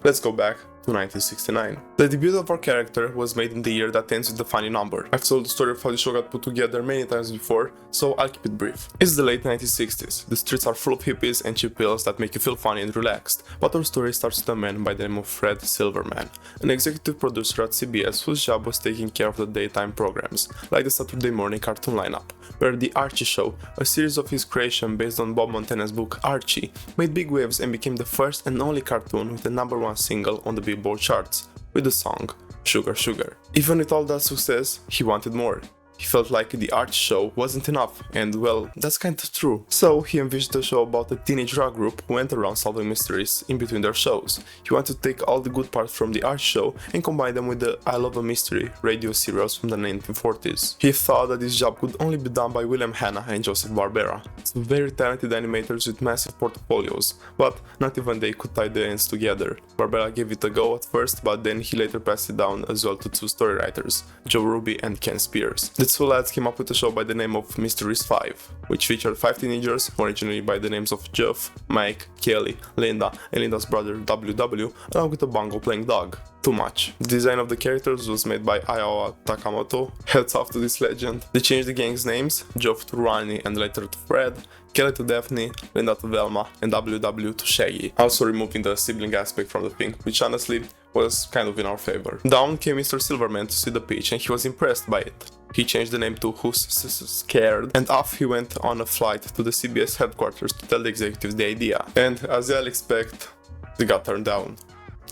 Let's go back to 1969. The debut of our character was made in the year that ends with the funny number. I've told the story of how the show got put together many times before, so I'll keep it brief. It's the late 1960s. The streets are full of hippies and cheap pills that make you feel funny and relaxed, but our story starts with a man by the name of Fred Silverman, an executive producer at CBS whose job was taking care of the daytime programs, like the Saturday morning cartoon lineup, where The Archie Show, a series of his creation based on Bob Montana's book Archie, made big waves and became the first and only cartoon with the #1 single on the Billboard charts, with the song Sugar Sugar. Even with all that success, he wanted more. He felt like The Archie Show wasn't enough, and well, that's kinda true. So he envisioned a show about a teenage rock group who went around solving mysteries in between their shows. He wanted to take all the good parts from The Archie Show and combine them with the I Love a Mystery radio serials from the 1940s. He thought that this job could only be done by William Hanna and Joseph Barbera, two very talented animators with massive portfolios, but not even they could tie the ends together. Barbera gave it a go at first, but then he later passed it down as well to two story writers, Joe Ruby and Ken Spears. The two lads came up with a show by the name of Mysteries 5, which featured 5 teenagers, originally by the names of Jeff, Mike, Kelly, Linda, and Linda's brother WW, along with a bongo playing dog. Too much. The design of the characters was made by Iowa Takamoto, hats off to this legend. They changed the gang's names, Jeff to Ronnie and later to Fred, Kelly to Daphne, Linda to Velma, and WW to Shaggy, also removing the sibling aspect from the thing, which honestly was kind of in our favor. Down came Mr. Silverman to see the pitch and he was impressed by it. He changed the name to Who's Scared, and off he went on a flight to the CBS headquarters to tell the executives the idea. And as you'll expect, they got turned down.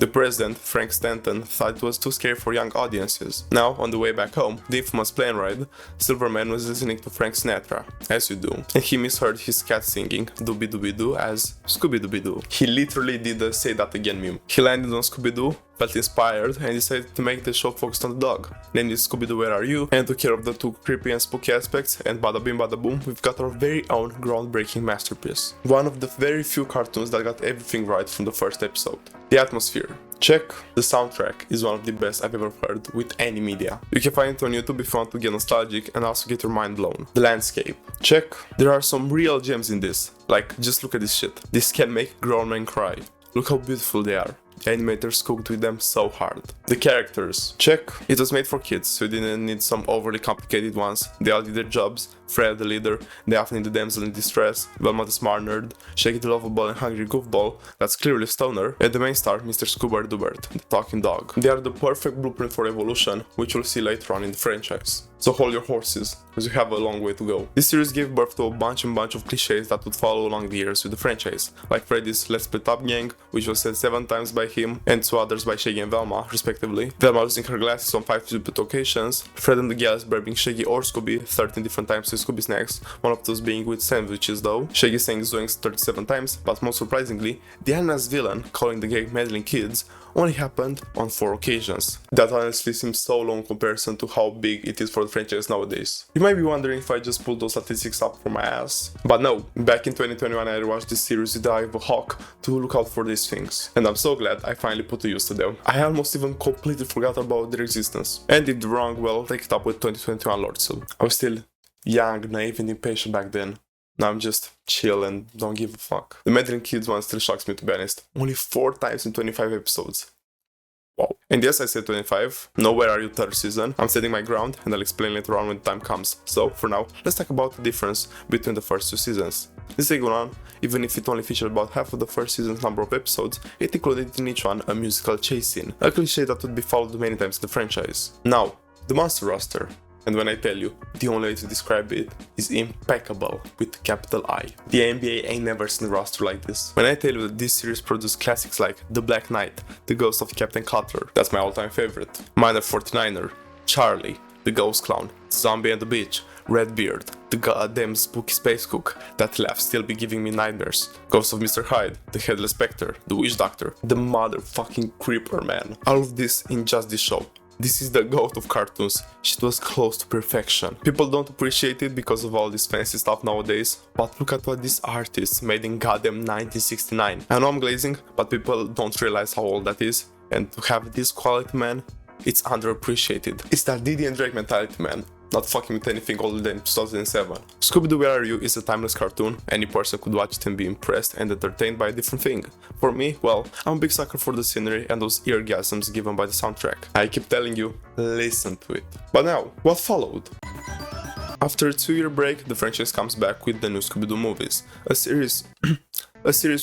The president, Frank Stanton, thought it was too scary for young audiences. Now, on the way back home, the infamous plane ride, Silverman was listening to Frank Sinatra, as you do, and he misheard his cat singing Dooby Dooby Doo as Scooby-Dooby-Doo. He literally did the say that again meme. He landed on Scooby-Doo, felt inspired, and decided to make the show focused on the dog, named it Scooby-Doo Where Are You, and took care of the two creepy and spooky aspects, and bada bing bada boom, we've got our very own groundbreaking masterpiece. One of the very few cartoons that got everything right from the first episode. The atmosphere. Check. The soundtrack is one of the best I've ever heard with any media. You can find it on YouTube if you want to get nostalgic and also get your mind blown. The landscape. Check. There are some real gems in this. Like, just look at this shit. This can make grown men cry. Look how beautiful they are. The animators cooked with them so hard. The characters. Check. It was made for kids, so you didn't need some overly complicated ones. They all did their jobs. Fred the leader, Daphne the damsel in distress, Velma the smart nerd, Shaggy the lovable and hungry goofball, that's clearly a stoner, and the main star, Mr. Scuba Dubert, the talking dog. They are the perfect blueprint for evolution, which we'll see later on in the franchise. So hold your horses, because you have a long way to go. This series gave birth to a bunch of cliches that would follow along the years with the franchise, like Freddy's Let's Split Up gang, which was said 7 times by him, and 2 others by Shaggy and Velma, respectively. Velma losing her glasses on 5 stupid occasions, Fred and the Gals bribing Shaggy or Scooby 13 different times with Scooby snacks, one of those being with sandwiches though, Shaggy saying Zoinks 37 times, but most surprisingly, Diana's villain, calling the gang meddling kids, only happened on 4 occasions. That honestly seems so low in comparison to how big it is for the franchise nowadays. You might be wondering if I just pulled those statistics up from my ass, but no, back in 2021 I rewatched this series with the eye of a hawk to look out for these things, and I'm so glad I finally put to use to them. I almost even completely forgot about their existence, and if wrong, well, take it up with 2021 Lord Soul. I was still young, naive and impatient back then. Now I'm just chill and don't give a fuck. The meddling kids one still shocks me, to be honest. Only 4 times in 25 episodes. Wow. And yes, I said 25. No, Where Are You 3rd season. I'm setting my ground and I'll explain later on when the time comes. So for now, let's talk about the difference between the first 2 seasons. This second one, even if it only featured about half of the first season's number of episodes, it included in each one a musical chase scene, a cliche that would be followed many times in the franchise. Now, the monster roster. And when I tell you, the only way to describe it is impeccable with capital I. The NBA ain't never seen a roster like this. When I tell you that this series produced classics like The Black Knight, The Ghost of Captain Cutler, that's my all-time favorite, Minor 49er, Charlie, The Ghost Clown, Zombie and the Beach, Redbeard, the goddamn spooky space cook, that laugh still be giving me nightmares, Ghost of Mr. Hyde, the Headless Spectre, the Witch Doctor, the motherfucking Creeper Man. All of this in just this show. This is the goat of cartoons. Shit was close to perfection. People don't appreciate it because of all this fancy stuff nowadays, but look at what these artists made in goddamn 1969. I know I'm glazing, but people don't realize how old that is, and to have this quality, man, it's underappreciated. It's that Diddy and Drake mentality, man. not fucking with anything older than 2007. Scooby-Doo Where Are You is a timeless cartoon. Any person could watch it and be impressed and entertained by a different thing. For me, well, I'm a big sucker for the scenery and those eargasms given by the soundtrack. I keep telling you, listen to it. But now, what followed? After a 2-year break, the franchise comes back with the new Scooby-Doo movies, a series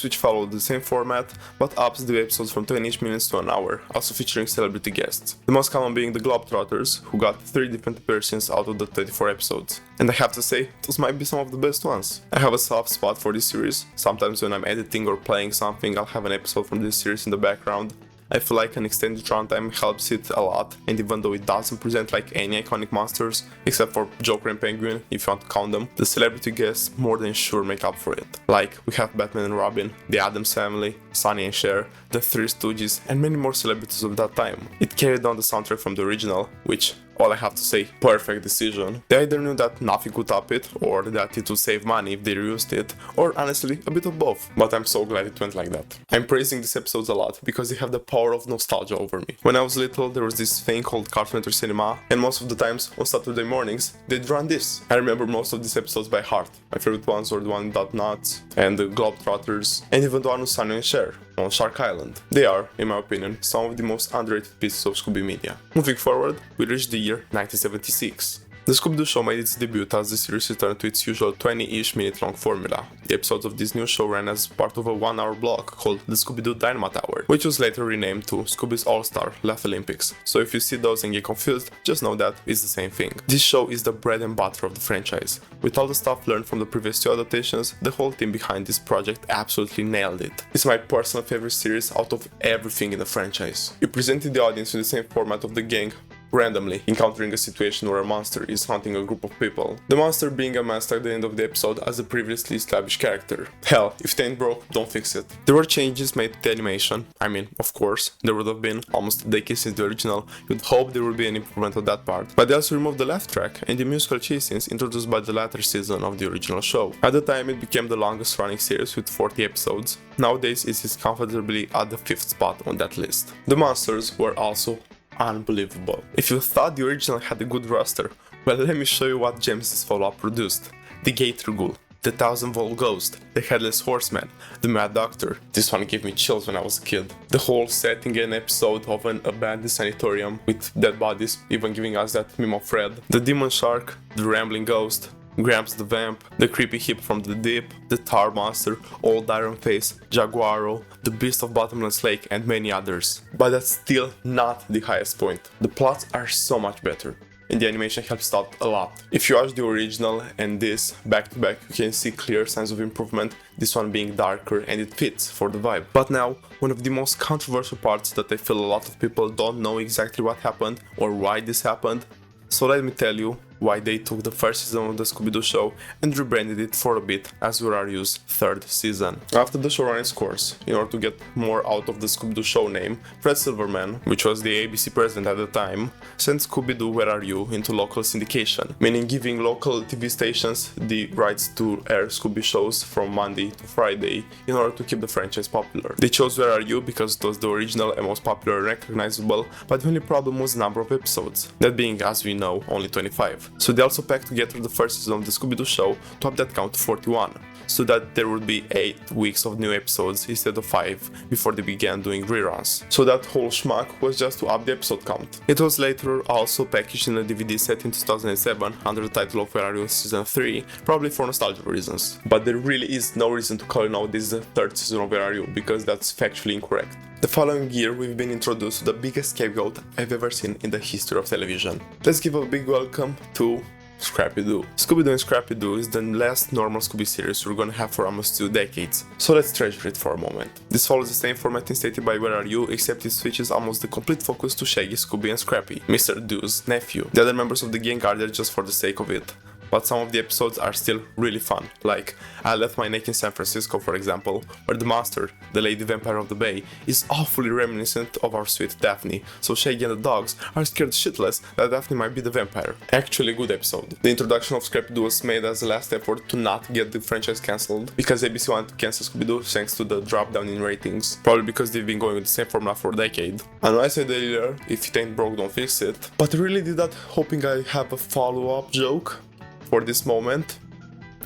which followed the same format, but ups the episodes from 20 minutes to an hour, also featuring celebrity guests. The most common being the Globetrotters, who got 3 different appearances out of the 24 episodes. And I have to say, those might be some of the best ones. I have a soft spot for this series. Sometimes when I'm editing or playing something, I'll have an episode from this series in the background. I feel like an extended runtime helps it a lot, and even though it doesn't present like any iconic monsters, except for Joker and Penguin, if you want to count them, the celebrity guests more than sure make up for it. Like, we have Batman and Robin, the Addams Family, Sonny and Cher, the Three Stooges, and many more celebrities of that time. It carried on the soundtrack from the original, which, all I have to say, perfect decision. They either knew that nothing could top it, or that it would save money if they reused it, or honestly, a bit of both. But I'm so glad it went like that. I'm praising these episodes a lot, because they have the power of nostalgia over me. When I was little, there was this thing called Cartoon Network Cinema, and most of the times, on Saturday mornings, they'd run this. I remember most of these episodes by heart. My favorite ones were the one with Nuts, and the Globetrotters, and even the one with Sonny and Cher on Shark Island. They are, in my opinion, some of the most underrated pieces of Scooby media. Moving forward, we reach the year 1976. The Scooby-Doo show made its debut as the series returned to its usual 20-ish minute long formula. The episodes of this new show ran as part of a 1-hour block called the Scooby-Doo Dynamite Hour, which was later renamed to Scooby's All-Star Laugh Olympics. So if you see those and get confused, just know that it's the same thing. This show is the bread and butter of the franchise. With all the stuff learned from the previous 2 adaptations, the whole team behind this project absolutely nailed it. It's my personal favorite series out of everything in the franchise. It presented the audience with the same format of the gang, randomly encountering a situation where a monster is hunting a group of people. The monster being amassed at the end of the episode as a previously established character. Hell, if it ain't broke, don't fix it. There were changes made to the animation. I mean, of course, there would have been almost a decade since the original. You'd hope there would be an improvement on that part. But they also removed the laugh track and the musical chase scenes introduced by the latter season of the original show. At the time, it became the longest running series with 40 episodes. Nowadays, it is comfortably at the 5th spot on that list. The monsters were also unbelievable. If you thought the original had a good roster, well, let me show you what gems this follow-up produced. The Gator Ghoul, the 1000-Volt Ghost, the Headless Horseman, the Mad Doctor. This one gave me chills when I was a kid. The whole setting and episode of an abandoned sanatorium with dead bodies, even giving us that meme of Fred. The Demon Shark, the Rambling Ghost, Gramps the Vamp, the Creepy Hip from the Deep, the Tar Monster, Old Iron Face, Jaguaro, the Beast of Bottomless Lake, and many others. But that's still not the highest point. The plots are so much better, and the animation helps out a lot. If you watch the original and this back to back, you can see clear signs of improvement, this one being darker and it fits for the vibe. But now, one of the most controversial parts that I feel a lot of people don't know exactly what happened or why this happened. So let me tell you why they took the first season of the Scooby-Doo show and rebranded it for a bit as Where Are You's 3rd season. After the show ran its course, in order to get more out of the Scooby-Doo show name, Fred Silverman, which was the ABC president at the time, sent Scooby-Doo Where Are You into local syndication, meaning giving local TV stations the rights to air Scooby shows from Monday to Friday in order to keep the franchise popular. They chose Where Are You because it was the original and most popular and recognizable, but the only problem was the number of episodes, that being, as we know, only 25. So they also packed together the first season of the Scooby-Doo show to up that count to 41, so that there would be 8 weeks of new episodes instead of 5 before they began doing reruns. So that whole schmuck was just to up the episode count. It was later also packaged in a DVD set in 2007 under the title of Where Are You Season 3, probably for nostalgia reasons. But there really is no reason to call it now this is the 3rd season of Where Are You, because that's factually incorrect. The following year, we've been introduced to the biggest scapegoat I've ever seen in the history of television. Let's give a big welcome to Scrappy-Doo. Scooby-Doo and Scrappy-Doo is the last normal Scooby series we're gonna have for almost 2 decades, so let's treasure it for a moment. This follows the same format instated by Where Are You, except it switches almost the complete focus to Shaggy, Scooby and Scrappy, Mr. Doo's nephew. The other members of the gang are there just for the sake of it. but some of the episodes are still really fun, like I Left My Neck in San Francisco, for example, where the master, the lady vampire of the bay, is awfully reminiscent of our sweet Daphne, so Shaggy and the dogs are scared shitless that Daphne might be the vampire. Actually a good episode. The introduction of Scooby-Doo was made as a last effort to not get the franchise cancelled, because ABC wanted to cancel Scooby-Doo thanks to the drop down in ratings, probably because they've been going with the same formula for a decade. I know I said earlier, if it ain't broke don't fix it, but I really did that hoping I have a follow-up joke for this moment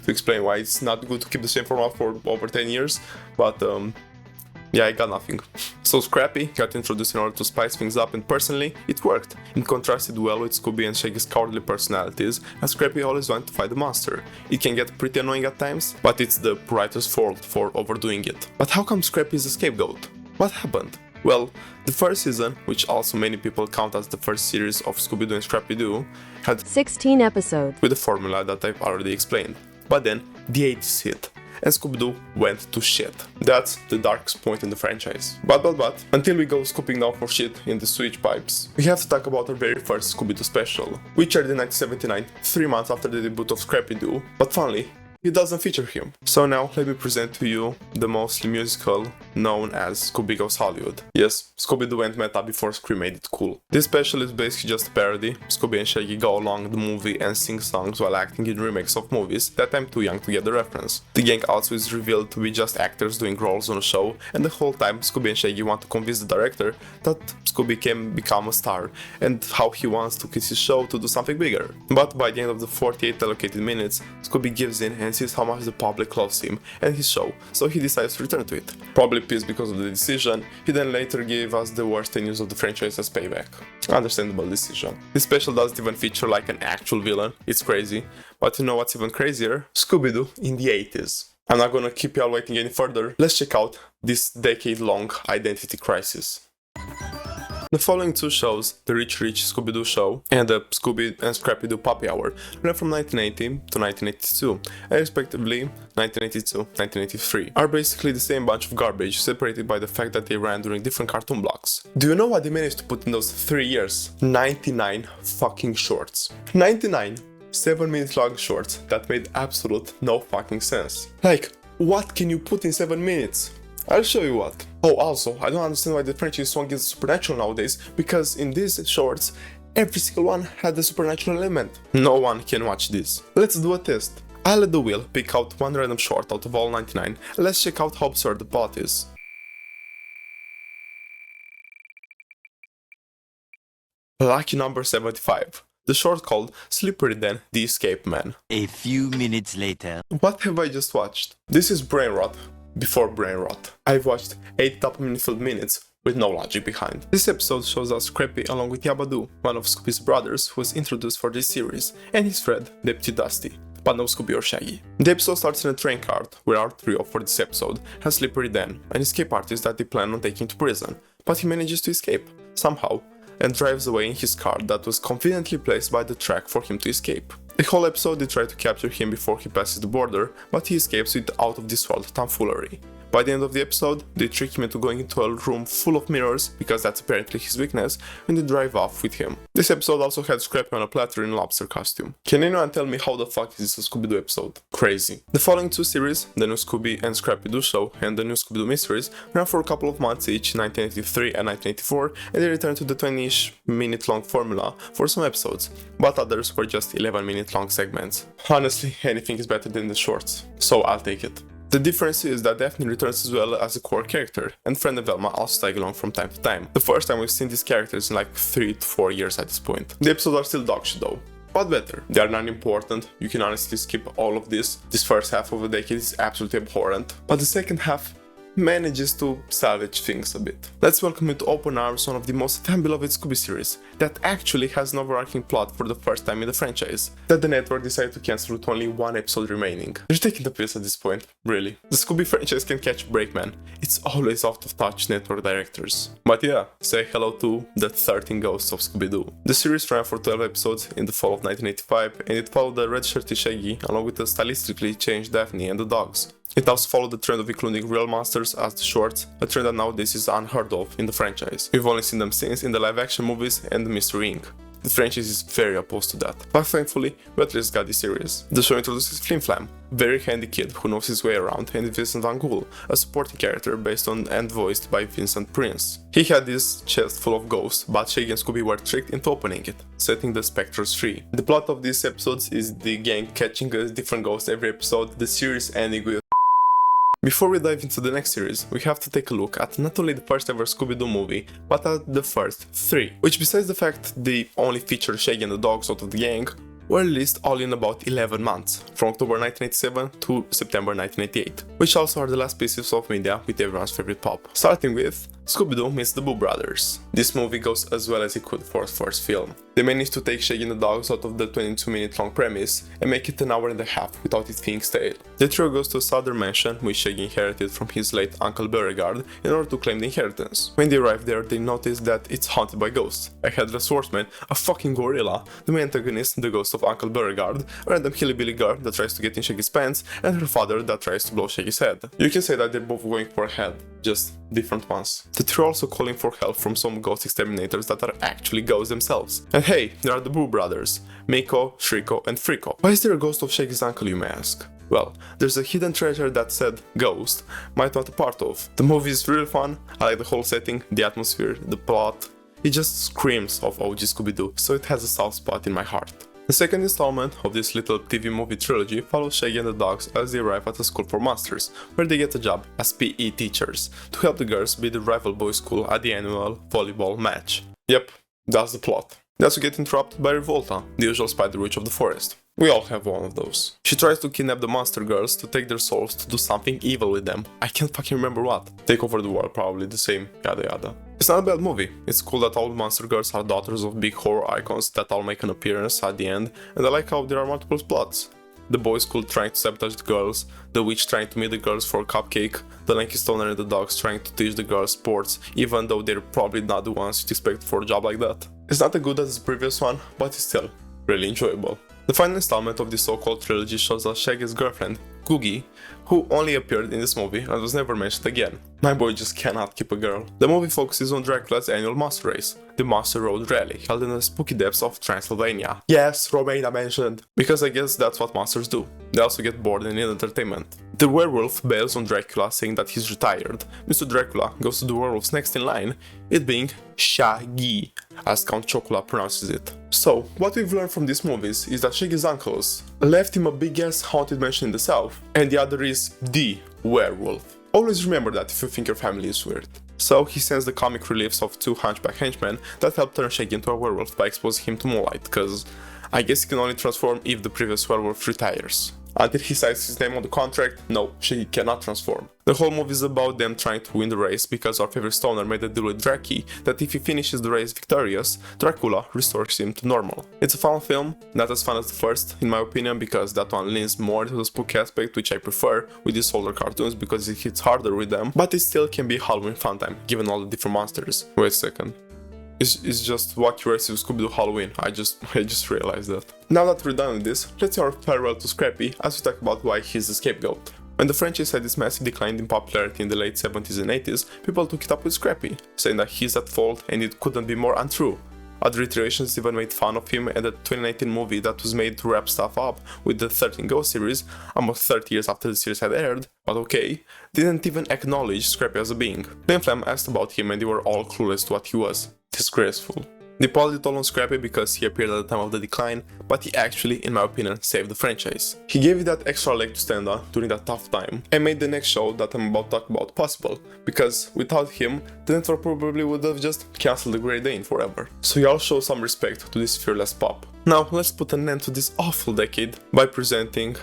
to explain why it's not good to keep the same formula for over 10 years, but yeah, I got nothing. So Scrappy got introduced in order to spice things up, and personally, it worked. It contrasted well with Scooby and Shaggy's cowardly personalities, as Scrappy always wanted to fight the monster. It can get pretty annoying at times, but it's the writer's fault for overdoing it. But how come Scrappy is a scapegoat? What happened? Well, the first season, which also many people count as the first series of Scooby-Doo and Scrappy-Doo, had 16 episodes with the formula that I've already explained. But then, the 80s hit, and Scooby-Doo went to shit. That's the darkest point in the franchise. But, until we go scooping down for shit in the sewage pipes, we have to talk about our very first Scooby-Doo special, which aired in 1979, 3 months after the debut of Scrappy-Doo, but funnily, it doesn't feature him. So now, let me present to you the mostly musical known as Scooby Goes Hollywood. Yes, Scooby-Doo went meta before Scream made it cool. This special is basically just a parody. Scooby and Shaggy go along the movie and sing songs while acting in remakes of movies that I'm too young to get the reference. The gang also is revealed to be just actors doing roles on a show, and the whole time Scooby and Shaggy want to convince the director that Scooby can become a star, and how he wants to kiss his show to do something bigger. But by the end of the 48 allocated minutes, Scooby gives in and sees how much the public loves him and his show, so he decides to return to it. Probably pissed because of the decision, he then later gave us the worst 10 years of the franchise as payback. Understandable decision. This special doesn't even feature like an actual villain, it's crazy, but you know what's even crazier? Scooby-Doo in the 80s. I'm not gonna keep y'all waiting any further, let's check out this decade-long identity crisis. The following two shows, the Rich Scooby-Doo Show and the Scooby and Scrappy-Doo Puppy Hour, ran from 1980 to 1982, and respectively 1982-1983, are basically the same bunch of garbage, separated by the fact that they ran during different cartoon blocks. Do you know what they managed to put in those 3 years? 99 fucking shorts. 99 7-minute long shorts that made absolute no fucking sense. Like, what can you put in 7 minutes? I'll show you what. Oh, also, I don't understand why the franchise song is supernatural nowadays, because in these shorts, every single one had a supernatural element. No one can watch this. Let's do a test. I'll let the wheel pick out one random short out of all 99, and let's check out how absurd the plot is. Lucky number 75. The short called Slippery Dan, the Escape Man. A few minutes later. What have I just watched? This is brain rot. Before brain rot. I've watched 8 dopamine-filled minutes with no logic behind. This episode shows us Scrappy along with Yabadoo, one of Scooby's brothers who was introduced for this series, and his friend, Deputy Dusty, but no Scooby or Shaggy. The episode starts in a train cart, where our trio for this episode has Slippery Dan, an escape artist that they plan on taking to prison, but he manages to escape, somehow, and drives away in his car that was conveniently placed by the track for him to escape. The whole episode they try to capture him before he passes the border, but he escapes with out of this world tomfoolery. By the end of the episode, they trick him into going into a room full of mirrors, because that's apparently his weakness, and they drive off with him. This episode also had Scrappy on a platter in a lobster costume. Can anyone tell me how the fuck is this a Scooby-Doo episode? Crazy. The following two series, the new Scooby and Scrappy-Doo Show and the new Scooby-Doo Mysteries, ran for a couple of months each, 1983 and 1984, and they returned to the 20-ish minute long formula for some episodes, but others were just 11-minute long segments. Honestly, anything is better than the shorts, so I'll take it. The difference is that Daphne returns as well as a core character, and Fred and Velma also tag along from time to time. The first time we've seen these characters in like 3 to 4 years at this point. The episodes are still dog shit though, but better. They are not important, you can honestly skip all of this. This first half of the decade is absolutely abhorrent, but the second half manages to salvage things a bit. Let's welcome with open arms one of the most fan-beloved Scooby series that actually has an overarching plot for the first time in the franchise, that the network decided to cancel with only 1 episode remaining. They're taking the piss at this point, really. The Scooby franchise can catch a break, man. It's always out of touch network directors. But yeah, say hello to the 13 Ghosts of Scooby-Doo. The series ran for 12 episodes in the fall of 1985, and it followed the red-shirted Shaggy along with the stylistically changed Daphne and the dogs. It also followed the trend of including real monsters as the shorts, a trend that nowadays is unheard of in the franchise. We've only seen them since in the live-action movies and the Mystery Inc. The franchise is very opposed to that, but thankfully, we at least got this series. The show introduces Flim Flam, very handy kid who knows his way around, and Vincent Van Gogh, a supporting character based on and voiced by Vincent Prince. He had this chest full of ghosts, but Shaggy and Scooby were tricked into opening it, setting the specters free. The plot of these episodes is the gang catching a different ghost every episode, the series ending with. Before we dive into the next series, we have to take a look at not only the first ever Scooby-Doo movie, but at the first 3, which besides the fact they only feature Shaggy and the dogs out of the gang, were released all in about 11 months, from October 1987 to September 1988, which also are the last pieces of media with everyone's favorite pop. Starting with Scooby-Doo meets the Boo Brothers. This movie goes as well as it could for its first film. They managed to take Shaggy and the dogs out of the 22-minute long premise and make it an hour and a half without it being stale. The trio goes to a southern mansion which Shaggy inherited from his late uncle Beauregard in order to claim the inheritance. When they arrive there, they notice that it's haunted by ghosts. A headless horseman, a fucking gorilla, the main antagonist, the ghost of Uncle Beauregard, a random hillbilly girl that tries to get in Shaggy's pants, and her father that tries to blow Shaggy's head. You can say that they're both going for a head, just different ones. The trio are also calling for help from some ghost exterminators that are actually ghosts themselves. And hey, there are the Boo Brothers, Mako, Shriko, and Frico. Why is there a ghost of Shaggy's uncle, you may ask? Well, there's a hidden treasure that said Ghost might want a part of. The movie is really fun, I like the whole setting, the atmosphere, the plot. It just screams of OG Scooby-Doo, so it has a soft spot in my heart. The second installment of this little TV movie trilogy follows Shaggy and the dogs as they arrive at a school for monsters, where they get a job as PE teachers to help the girls beat the rival boys' school at the annual volleyball match. Yep, that's the plot. They also get interrupted by Revolta, the usual spider witch of the forest. We all have one of those. She tries to kidnap the monster girls to take their souls to do something evil with them. I can't fucking remember what. Take over the world, probably the same, yada yada. It's not a bad movie. It's cool that all the monster girls are daughters of big horror icons that all make an appearance at the end, and I like how there are multiple plots. The boys' school trying to sabotage the girls, the witch trying to meet the girls for a cupcake, the lanky stoner and the dogs trying to teach the girls sports, even though they're probably not the ones you'd expect for a job like that. It's not as good as the previous one, but it's still really enjoyable. The final installment of this so-called trilogy shows us Shaggy's girlfriend, Googie, who only appeared in this movie and was never mentioned again. My boy just cannot keep a girl. The movie focuses on Dracula's annual monster race, the Monster Road Rally, held in the spooky depths of Transylvania. Yes, Romania mentioned, because I guess that's what monsters do. They also get bored and need entertainment. The werewolf bails on Dracula, saying that he's retired. Mr. Dracula goes to the werewolf's next in line, it being Shaggy, as Count Chocula pronounces it. So, what we've learned from these movies is that Shaggy's uncles left him a big ass haunted mansion in the south, and the other is the werewolf. Always remember that if you think your family is weird. So he sends the comic reliefs of 2 hunchback henchmen that help turn Shaggy into a werewolf by exposing him to moonlight, cause I guess he can only transform if the previous werewolf retires. Until he signs his name on the contract, no, Shaggy cannot transform. The whole movie is about them trying to win the race because our favorite stoner made a deal with Draki that if he finishes the race victorious, Dracula restores him to normal. It's a fun film, not as fun as the first in my opinion because that one leans more to the spooky aspect which I prefer with these older cartoons because it hits harder with them, but it still can be Halloween fun time given all the different monsters. Wait a second. It's just Wacky Race with Scooby-Doo Halloween, I just realized that. Now that we're done with this, let's say our farewell to Scrappy as we talk about why he's the scapegoat. When the franchise had this massive decline in popularity in the late 70s and 80s, people took it up with Scrappy, saying that he's at fault and it couldn't be more untrue. Other iterations even made fun of him, and the 2019 movie that was made to wrap stuff up with the 13 Ghosts series, almost 30 years after the series had aired, but okay, didn't even acknowledge Scrappy as a being. Flim Flam asked about him and they were all clueless to what he was. Disgraceful. They piled it all on Scrappy because he appeared at the time of the decline, but he actually, in my opinion, saved the franchise. He gave it that extra leg to stand on during that tough time, and made the next show that I'm about to talk about possible, because without him, the network probably would have just cancelled the Great Dane forever. So y'all show some respect to this fearless pup. Now let's put an end to this awful decade by presenting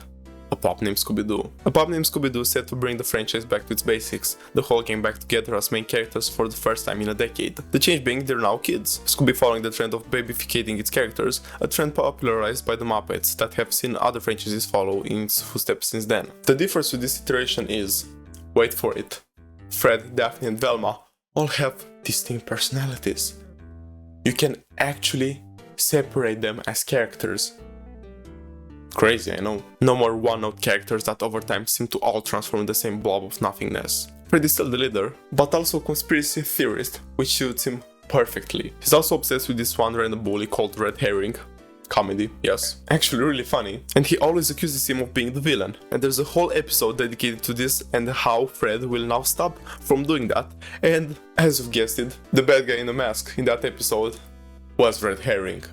a pup named Scooby-Doo. A pup named Scooby-Doo set to bring the franchise back to its basics, the whole came back together as main characters for the first time in a decade. The change being they're now kids, Scooby following the trend of babyficating its characters, a trend popularized by the Muppets that have seen other franchises follow in its footsteps since then. The difference with this iteration is, wait for it, Fred, Daphne and Velma all have distinct personalities. You can actually separate them as characters. Crazy, I know. No more one-note characters that over time seem to all transform in the same blob of nothingness. Fred is still the leader, but also a conspiracy theorist, which suits him perfectly. He's also obsessed with this one random bully called Red Herring. Comedy, yes. Actually really funny. And he always accuses him of being the villain. And there's a whole episode dedicated to this and how Fred will now stop from doing that. And as you've guessed it, the bad guy in the mask in that episode was Red Herring.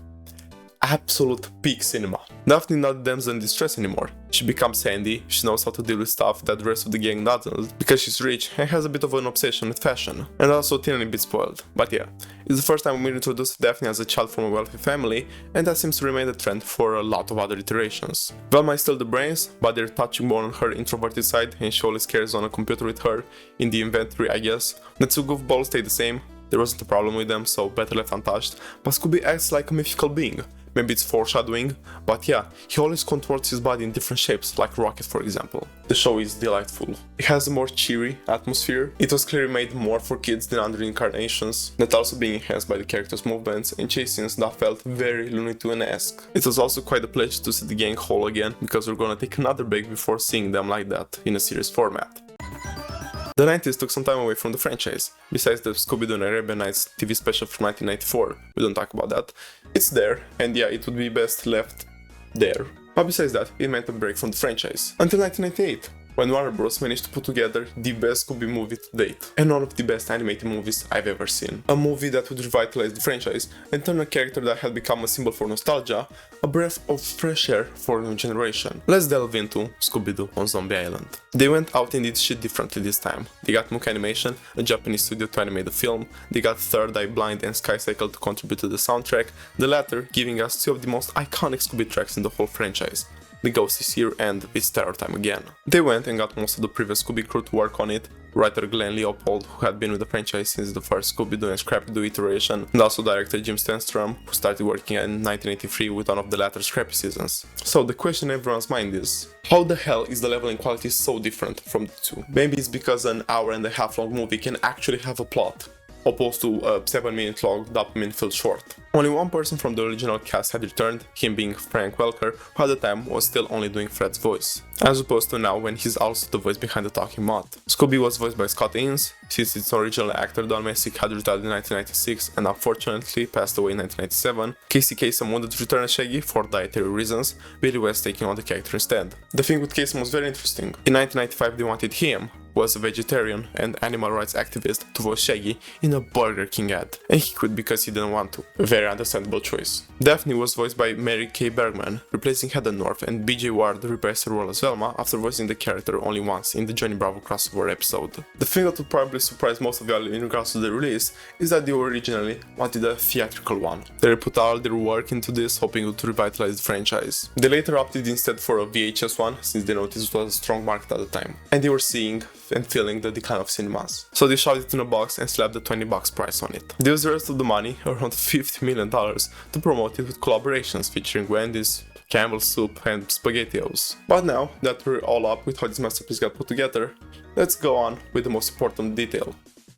Absolute peak cinema. Daphne not damsel in distress anymore. She becomes handy, she knows how to deal with stuff that the rest of the gang doesn't, because she's rich and has a bit of an obsession with fashion, and also a tiny bit spoiled. But yeah, it's the first time we introduce Daphne as a child from a wealthy family, and that seems to remain the trend for a lot of other iterations. Velma is still the brains, but they're touching more on her introverted side, and she always carries on a computer with her, in the inventory I guess. The two goofballs stay the same, there wasn't a problem with them, so better left untouched, but Scooby acts like a mythical being. Maybe it's foreshadowing, but yeah, he always contorts his body in different shapes, like Rocket for example. The show is delightful. It has a more cheery atmosphere. It was clearly made more for kids than other incarnations, that also being enhanced by the characters' movements and chase scenes that felt very Looney Tunes-esque. It was also quite a pleasure to see the gang whole again, because we're gonna take another break before seeing them like that in a serious format. The 90s took some time away from the franchise. Besides the Scooby-Doo and Arabian Nights TV special from 1994, we don't talk about that. It's there, and yeah, it would be best left there. But besides that, it meant a break from the franchise. Until 1998, when Warner Bros. Managed to put together the best Scooby movie to date, and one of the best animated movies I've ever seen. A movie that would revitalize the franchise and turn a character that had become a symbol for nostalgia a breath of fresh air for a new generation. Let's delve into Scooby-Doo on Zombie Island. They went out and did shit differently this time. They got Mook Animation, a Japanese studio to animate the film, they got Third Eye Blind and Sky Cycle to contribute to the soundtrack, the latter giving us two of the most iconic Scooby tracks in the whole franchise. The Ghost is Here and It's Terror Time Again. They went and got most of the previous Scooby crew to work on it, writer Glenn Leopold, who had been with the franchise since the first Scooby-Doo and Scrappy-Doo iteration, and also director Jim Stenstrom, who started working in 1983 with one of the latter Scrappy seasons. So the question in everyone's mind is, how the hell is the level and quality so different from the two? Maybe it's because an hour-and-a-half long movie can actually have a plot, opposed to a 7-minute long dopamine-filled short. Only one person from the original cast had returned, him being Frank Welker, who at the time was still only doing Fred's voice, as opposed to now when he's also the voice behind the talking moth. Scooby was voiced by Scott Innes, since its original actor Don Messick had retired in 1996 and unfortunately passed away in 1997. Casey Kasem wanted to return as Shaggy for dietary reasons, Billy West taking on the character instead. The thing with Kasem was very interesting. In 1995 they wanted him, who was a vegetarian and animal rights activist, to voice Shaggy in a Burger King ad, and he quit because he didn't want to. A very understandable choice. Daphne was voiced by Mary Kay Bergman, replacing Heather North, and BJ Ward reprised her role as Velma after voicing the character only once in the Johnny Bravo crossover episode. The thing that would probably surprise most of y'all in regards to the release is that they originally wanted a theatrical one. They put all their work into this, hoping to revitalize the franchise. They later opted instead for a VHS one, since they noticed it was a strong market at the time, and they were seeing and feeling the decline of cinemas. So they shoved it in a box and slapped the $20 price on it. They used the rest of the money, around $50 million, to promote it with collaborations featuring Wendy's, Campbell's Soup and SpaghettiOs. But now that we're all up with how this masterpiece got put together, let's go on with the most important detail: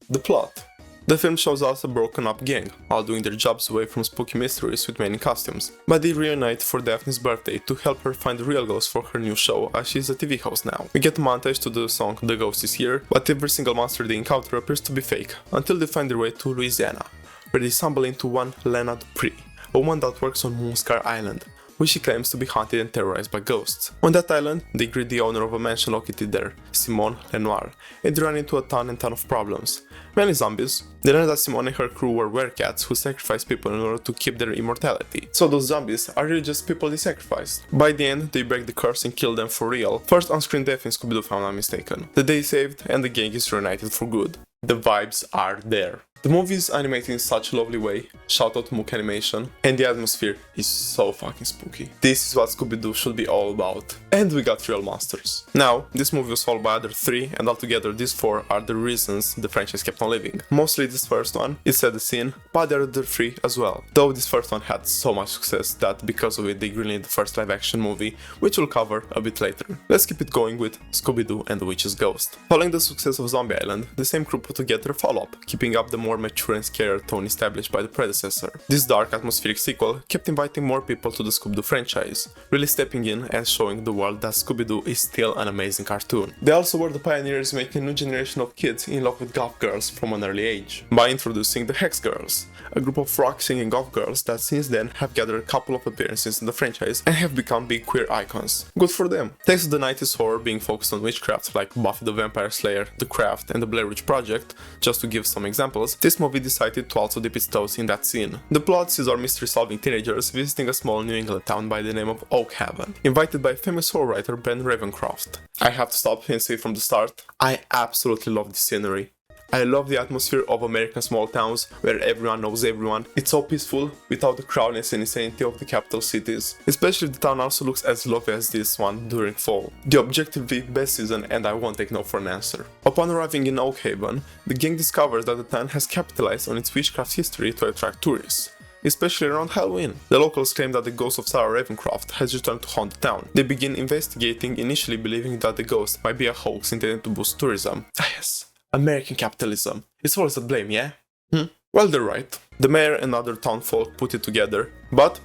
the plot. The film shows us a broken up gang, all doing their jobs away from spooky mysteries with many costumes, but they reunite for Daphne's birthday to help her find the real ghost for her new show, as she's a TV host now. We get a montage to the song The Ghost is Here, but every single monster they encounter appears to be fake, until they find their way to Louisiana, where they stumble into one Lena Dupree, a woman that works on Moonscar Island, which she claims to be haunted and terrorized by ghosts. On that island, they greet the owner of a mansion located there, Simone Lenoir, and they run into a ton of problems. Mainly zombies. They learn that Simone and her crew were werecats who sacrifice people in order to keep their immortality. So those zombies are really just people they sacrificed. By the end, they break the curse and kill them for real. First on-screen death in Scooby-Doo if I'm not mistaken. The day saved and the gang is reunited for good. The vibes are there. The movie is animated in such a lovely way, shout out to Mook Animation, and the atmosphere is so fucking spooky. This is what Scooby-Doo should be all about. And we got real monsters. Now, this movie was followed by other 3, and altogether these 4 are the reasons the franchise kept on living. Mostly this first one, it set the scene, but there are the 3 as well. Though this first one had so much success that because of it they greenlit the first live action movie, which we'll cover a bit later. Let's keep it going with Scooby-Doo and the Witch's Ghost. Following the success of Zombie Island, the same crew put together a follow-up, keeping up the more more mature and scarier tone established by the predecessor. This dark, atmospheric sequel kept inviting more people to the Scooby-Doo franchise, really stepping in and showing the world that Scooby-Doo is still an amazing cartoon. They also were the pioneers making a new generation of kids in love with goth girls from an early age, by introducing the Hex Girls, a group of rock-singing goth girls that since then have gathered a couple of appearances in the franchise and have become big queer icons. Good for them. Thanks to the 90s horror being focused on witchcraft like Buffy the Vampire Slayer, The Craft and the Blair Witch Project, just to give some examples, this movie decided to also dip its toes in that scene. The plot sees our mystery-solving teenagers visiting a small New England town by the name of Oakhaven, invited by famous horror writer Ben Ravencroft. I have to stop and say from the start, I absolutely love the scenery. I love the atmosphere of American small towns where everyone knows everyone. It's so peaceful without the crowdness and insanity of the capital cities. Especially if the town also looks as lovely as this one during fall. The objectively best season, and I won't take no for an answer. Upon arriving in Oakhaven, the gang discovers that the town has capitalized on its witchcraft history to attract tourists, especially around Halloween. The locals claim that the ghost of Sarah Ravencroft has returned to haunt the town. They begin investigating, initially believing that the ghost might be a hoax intended to boost tourism. Ah yes, American capitalism. It's always at blame, yeah? Well, they're right. The mayor and other townfolk put it together. But,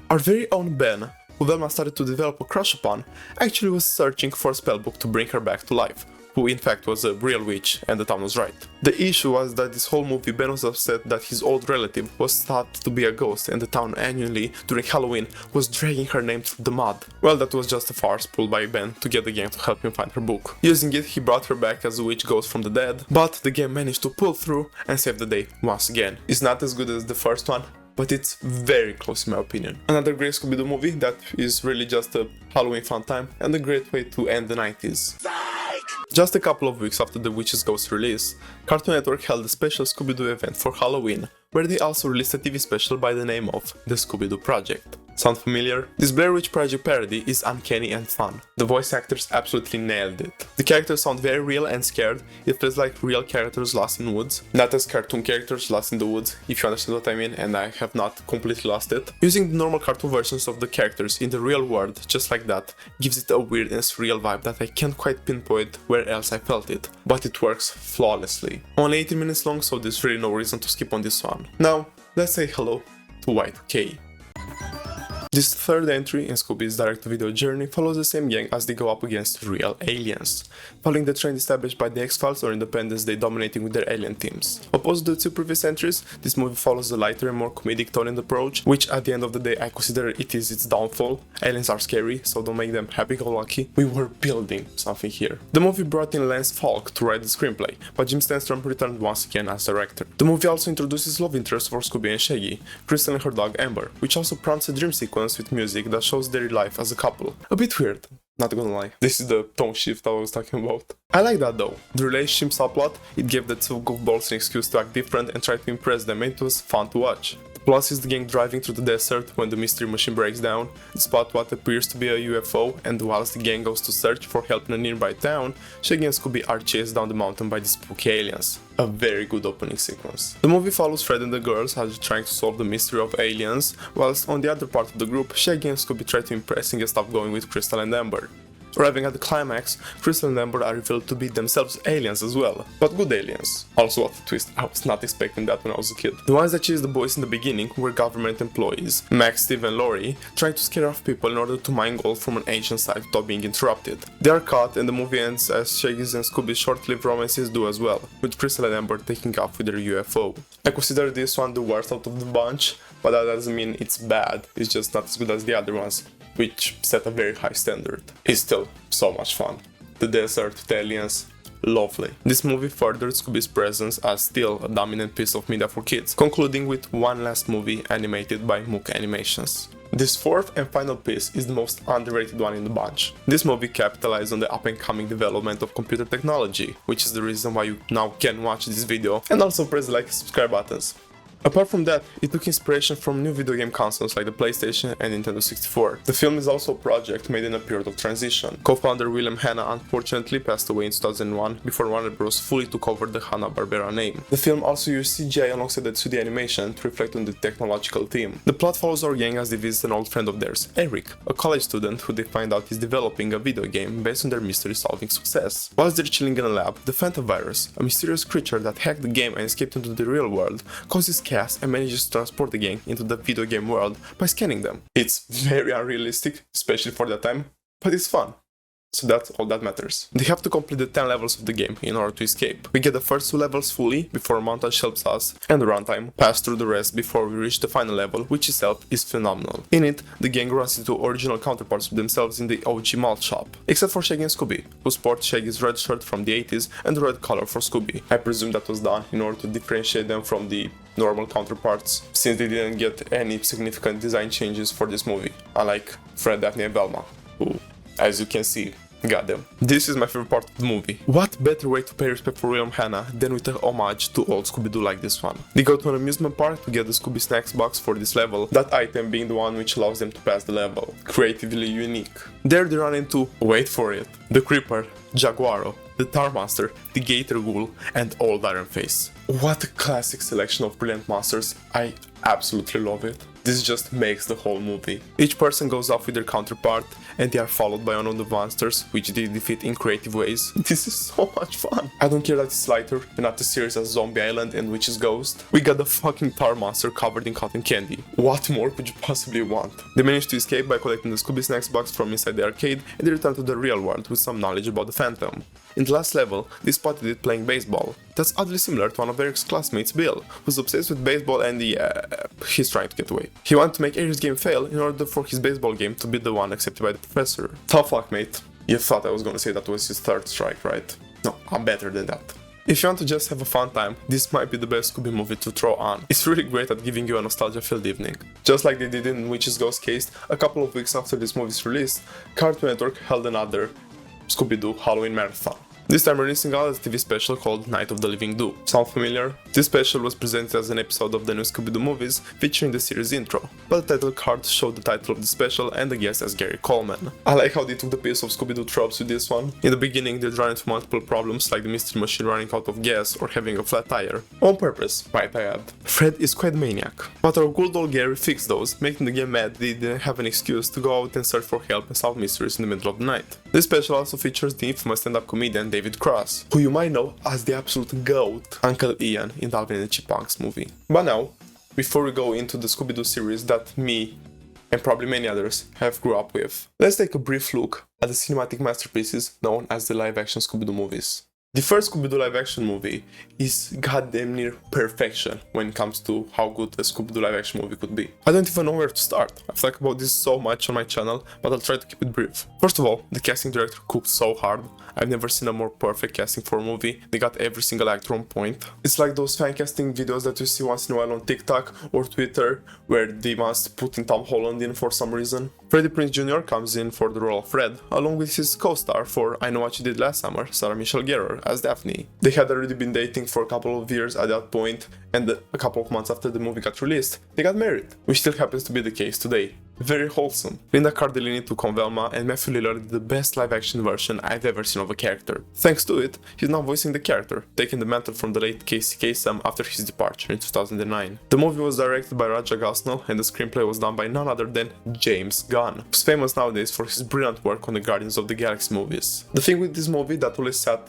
our very own Ben, who Velma started to develop a crush upon, actually was searching for a spellbook to bring her back to life, who in fact was a real witch, and the town was right. The issue was that this whole movie Ben was upset that his old relative was thought to be a ghost and the town annually, during Halloween, was dragging her name through the mud. Well, that was just a farce pulled by Ben to get the gang to help him find her book. Using it, he brought her back as a witch ghost from the dead, but the game managed to pull through and save the day once again. It's not as good as the first one, but it's very close in my opinion. Another great Scooby-Doo movie that is really just a Halloween fun time and a great way to end the 90s. Just a couple of weeks after The Witch's Ghost release, Cartoon Network held a special Scooby-Doo event for Halloween, where they also released a TV special by the name of The Scooby-Doo Project. Sound familiar? This Blair Witch Project parody is uncanny and fun. The voice actors absolutely nailed it. The characters sound very real and scared. It feels like real characters lost in woods, not as cartoon characters lost in the woods, if you understand what I mean, and I have not completely lost it. Using the normal cartoon versions of the characters in the real world, just like that, gives it a weird and surreal vibe that I can't quite pinpoint where else I felt it, but it works flawlessly. Only 18 minutes long, so there's really no reason to skip on this one. Now, let's say hello to Y2K. This third entry in Scooby's direct-to-video journey follows the same gang as they go up against real aliens, following the trend established by the X-Files or Independence Day dominating with their alien teams. Opposed to the two previous entries, this movie follows a lighter and more comedic tone and approach, which at the end of the day I consider it is its downfall. Aliens are scary, so don't make them happy-go-lucky. We were building something here. The movie brought in Lance Falk to write the screenplay, but Jim Stenstrom returned once again as director. The movie also introduces love interest for Scooby and Shaggy, Crystal and her dog Amber, which also prompts a dream sequence with music that shows their life as a couple. A bit weird, not gonna lie. This is the tone shift I was talking about. I like that though. The relationship subplot, it gave the two goofballs an excuse to act different and try to impress them, and it was fun to watch. Plus is the gang driving through the desert when the mystery machine breaks down, spot what appears to be a UFO, and whilst the gang goes to search for help in a nearby town, Shaggy and Scooby are chased down the mountain by the spooky aliens. A very good opening sequence. The movie follows Fred and the girls as they're trying to solve the mystery of aliens, whilst on the other part of the group, Shaggy and Scooby try to impress and get stuff going with Crystal and Amber. Arriving at the climax, Crystal and Amber are revealed to be themselves aliens as well, but good aliens. Also what a twist, I was not expecting that when I was a kid. The ones that chased the boys in the beginning were government employees, Max, Steve and Laurie, trying to scare off people in order to mine gold from an ancient site without being interrupted. They are caught and the movie ends as Shaggy's and Scooby's short-lived romances do as well, with Crystal and Amber taking off with their UFO. I consider this one the worst out of the bunch, but that doesn't mean it's bad, it's just not as good as the other ones, which set a very high standard. It's still so much fun. The desert, the aliens, lovely. This movie furthered Scooby's presence as still a dominant piece of media for kids, concluding with one last movie animated by Mook Animations. This fourth and final piece is the most underrated one in the bunch. This movie capitalized on the up-and-coming development of computer technology, which is the reason why you now can watch this video, and also press the like and subscribe buttons. Apart from that, it took inspiration from new video game consoles like the PlayStation and Nintendo 64. The film is also a project made in a period of transition. Co-founder William Hanna unfortunately passed away in 2001 before Warner Bros. Fully took over the Hanna-Barbera name. The film also used CGI alongside the 2D animation to reflect on the technological theme. The plot follows our gang as they visit an old friend of theirs, Eric, a college student who they find out is developing a video game based on their mystery-solving success. Whilst they're chilling in a lab, the Phantom virus, a mysterious creature that hacked the game and escaped into the real world, causes chaos and manages to transport the gang into the video game world by scanning them. It's very unrealistic, especially for that time, but it's fun. So that's all that matters. They have to complete the 10 levels of the game in order to escape. We get the first 2 levels fully before a montage helps us, and the runtime, pass through the rest before we reach the final level, which itself is phenomenal. In it, the gang runs into original counterparts of themselves in the OG malt shop, except for Shaggy and Scooby, who sport Shaggy's red shirt from the 80s and the red color for Scooby. I presume that was done in order to differentiate them from the normal counterparts, since they didn't get any significant design changes for this movie, unlike Fred, Daphne and Velma, who, as you can see, got them. This is my favorite part of the movie. What better way to pay respect for William Hanna than with a homage to old Scooby-Doo like this one? They go to an amusement park to get the Scooby Snacks box for this level, that item being the one which allows them to pass the level. Creatively unique. There they run into, wait for it, the Creeper, Jaguaro, the Tar Monster, the Gator Ghoul, and Old Iron Face. What a classic selection of brilliant monsters, I absolutely love it. This just makes the whole movie. Each person goes off with their counterpart, and they are followed by one of the monsters, which they defeat in creative ways. This is so much fun. I don't care that it's lighter and not as serious as Zombie Island and Witch's Ghost. We got the fucking Tar Monster covered in cotton candy. What more could you possibly want? They manage to escape by collecting the Scooby Snacks box from inside the arcade, and they return to the real world with some knowledge about the Phantom. In the last level, they spotted it playing baseball. That's oddly similar to one of Eric's classmates, Bill, who's obsessed with baseball and he's trying to get away. He wanted to make Eric's game fail in order for his baseball game to be the one accepted by the professor. Tough luck, mate. You thought I was gonna say that was his third strike, right? No, I'm better than that. If you want to just have a fun time, this might be the best Scooby movie to throw on. It's really great at giving you a nostalgia-filled evening. Just like they did in Witch's Ghost case, a couple of weeks after this movie's release, Cartoon Network held another Scooby-Doo Halloween Marathon. This time releasing a TV special called Night of the Living Doo. Sound familiar? This special was presented as an episode of the new Scooby-Doo movies featuring the series intro, but the title card showed the title of the special and the guest as Gary Coleman. I like how they took the piece of Scooby-Doo tropes with this one. In the beginning they run into multiple problems like the mystery machine running out of gas or having a flat tire. On purpose, might I add. Fred is quite maniac, but our good old Gary fixed those, making the game mad they didn't have an excuse to go out and search for help and solve mysteries in the middle of the night. This special also features the infamous stand-up comedian David Cross, who you might know as the absolute GOAT, Uncle Ian in the Alvin and the Chipmunks movie. But now, before we go into the Scooby-Doo series that me, and probably many others, have grew up with, let's take a brief look at the cinematic masterpieces known as the live-action Scooby-Doo movies. The first Scooby-Doo live-action movie is goddamn near perfection when it comes to how good a Scooby-Doo live-action movie could be. I don't even know where to start. I've talked about this so much on my channel, but I'll try to keep it brief. First of all, the casting director cooked so hard. I've never seen a more perfect casting for a movie. They got every single actor on point. It's like those fan casting videos that you see once in a while on TikTok or Twitter, where they must put in Tom Holland in for some reason. Freddie Prinze Jr. comes in for the role of Fred, along with his co-star for I Know What You Did Last Summer, Sarah Michelle Gellar, as Daphne. They had already been dating for a couple of years at that point, and a couple of months after the movie got released, they got married, which still happens to be the case today. Very wholesome. Linda Cardellini took on Velma, and Matthew Lillard did the best live-action version I've ever seen of a character. Thanks to it, he's now voicing the character, taking the mantle from the late Casey Kasem after his departure in 2009. The movie was directed by Raja Gosnell, and the screenplay was done by none other than James Gunn, who's famous nowadays for his brilliant work on the Guardians of the Galaxy movies. The thing with this movie that always sat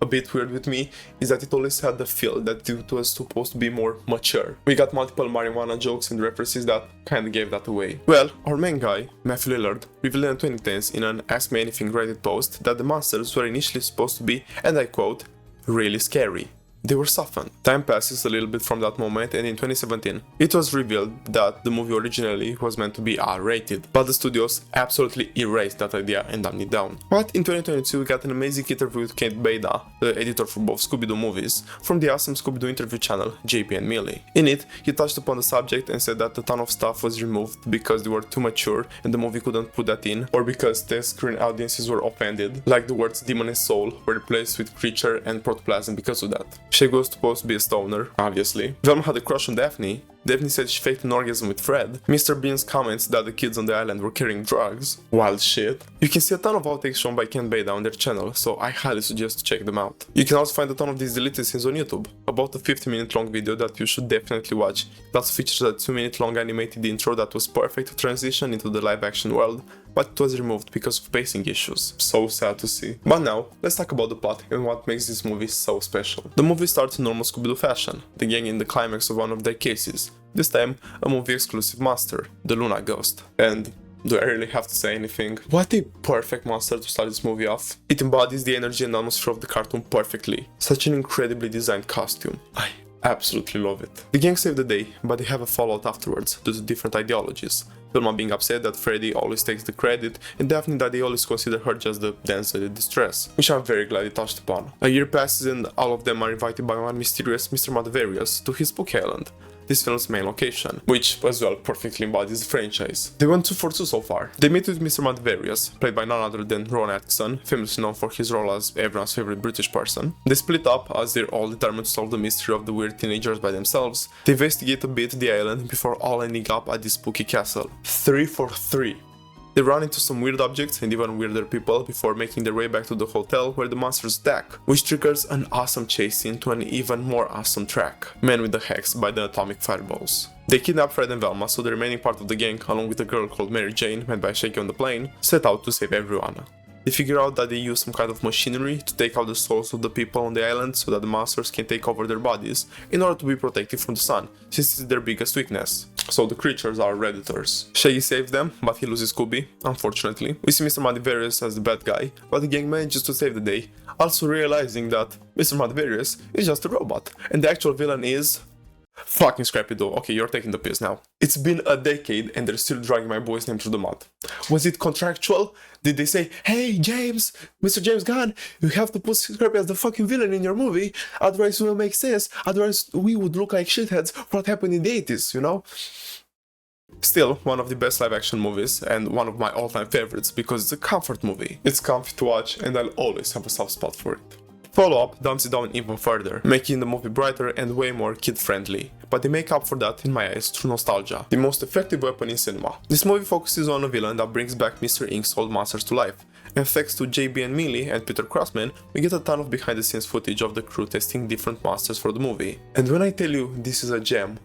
a bit weird with me is that it always had the feel that it was supposed to be more mature. We got multiple marijuana jokes and references that kinda gave that away. Well, our main guy, Matthew Lillard, revealed in 2010s in an Ask Me Anything Reddit post that the monsters were initially supposed to be, and I quote, really scary. They were softened. Time passes a little bit from that moment, and in 2017, it was revealed that the movie originally was meant to be R-rated, but the studios absolutely erased that idea and dumbed it down. But in 2022, we got an amazing interview with Kate Beda, the editor for both Scooby-Doo movies, from the awesome Scooby-Doo interview channel JP and Millie. In it, he touched upon the subject and said that a ton of stuff was removed because they were too mature and the movie couldn't put that in, or because test screen audiences were offended, like the words demon and soul were replaced with creature and protoplasm because of that. Shaggy was supposed to be a stoner, obviously. Velma had a crush on Daphne. Daphne said she faked an orgasm with Fred. Mr. Bean's comments that the kids on the island were carrying drugs. Wild shit. You can see a ton of outtakes shown by Ken Beda on their channel, so I highly suggest to check them out. You can also find a ton of these deleted scenes on YouTube. About a 50-minute long video that you should definitely watch. It also features a 2-minute long animated intro that was perfect to transition into the live action world, but it was removed because of pacing issues. So sad to see. But now, let's talk about the plot and what makes this movie so special. The movie starts in normal Scooby-Doo fashion, the gang in the climax of one of their cases. This time, a movie-exclusive monster, the Luna Ghost. And do I really have to say anything? What a perfect monster to start this movie off. It embodies the energy and atmosphere of the cartoon perfectly. Such an incredibly designed costume. I absolutely love it. The gang save the day, but they have a fallout afterwards due to different ideologies. Velma being upset that Freddy always takes the credit, and Daphne that they always consider her just the dancer in distress, which I'm very glad they touched upon. A year passes and all of them are invited by one mysterious Mr. Malvarius to his Spook Island, this film's main location, which as well perfectly embodies the franchise. They went 2 for 2 so far. They meet with Mr. Malvarius, played by none other than Ron Atkinson, famously known for his role as everyone's favorite British person. They split up as they're all determined to solve the mystery of the weird teenagers by themselves. They investigate a bit the island before all ending up at the spooky castle. 3 for 3. They run into some weird objects and even weirder people before making their way back to the hotel where the monsters attack, which triggers an awesome chase scene to an even more awesome track, Man with the Hex by the Atomic Fireballs. They kidnap Fred and Velma, so the remaining part of the gang, along with a girl called Mary Jane, met by Shaggy on the plane, set out to save everyone. They figure out that they use some kind of machinery to take out the souls of the people on the island so that the monsters can take over their bodies in order to be protected from the sun, since it's their biggest weakness. So the creatures are Redditors. Shaggy saves them, but he loses Scooby, unfortunately. We see Mr. Malvarius as the bad guy, but the gang manages to save the day, also realizing that Mr. Malvarius is just a robot, and the actual villain is... fucking Scrappy-Doo. Okay, you're taking the piss now. It's been a decade and they're still dragging my boy's name through the mud. Was it contractual? Did they say, hey James, Mr. James Gunn, you have to put Scrappy as the fucking villain in your movie, otherwise it will make sense, otherwise we would look like shitheads for what happened in the 80s, you know? Still, one of the best live action movies and one of my all-time favorites because it's a comfort movie. It's comfy to watch and I'll always have a soft spot for it. Follow-up dumps it down even further, making the movie brighter and way more kid-friendly, but they make up for that in my eyes through nostalgia, the most effective weapon in cinema. This movie focuses on a villain that brings back Mr. Ink's old monsters to life, and thanks to JB and Millie and Peter Crossman, we get a ton of behind-the-scenes footage of the crew testing different monsters for the movie. And when I tell you this is a gem,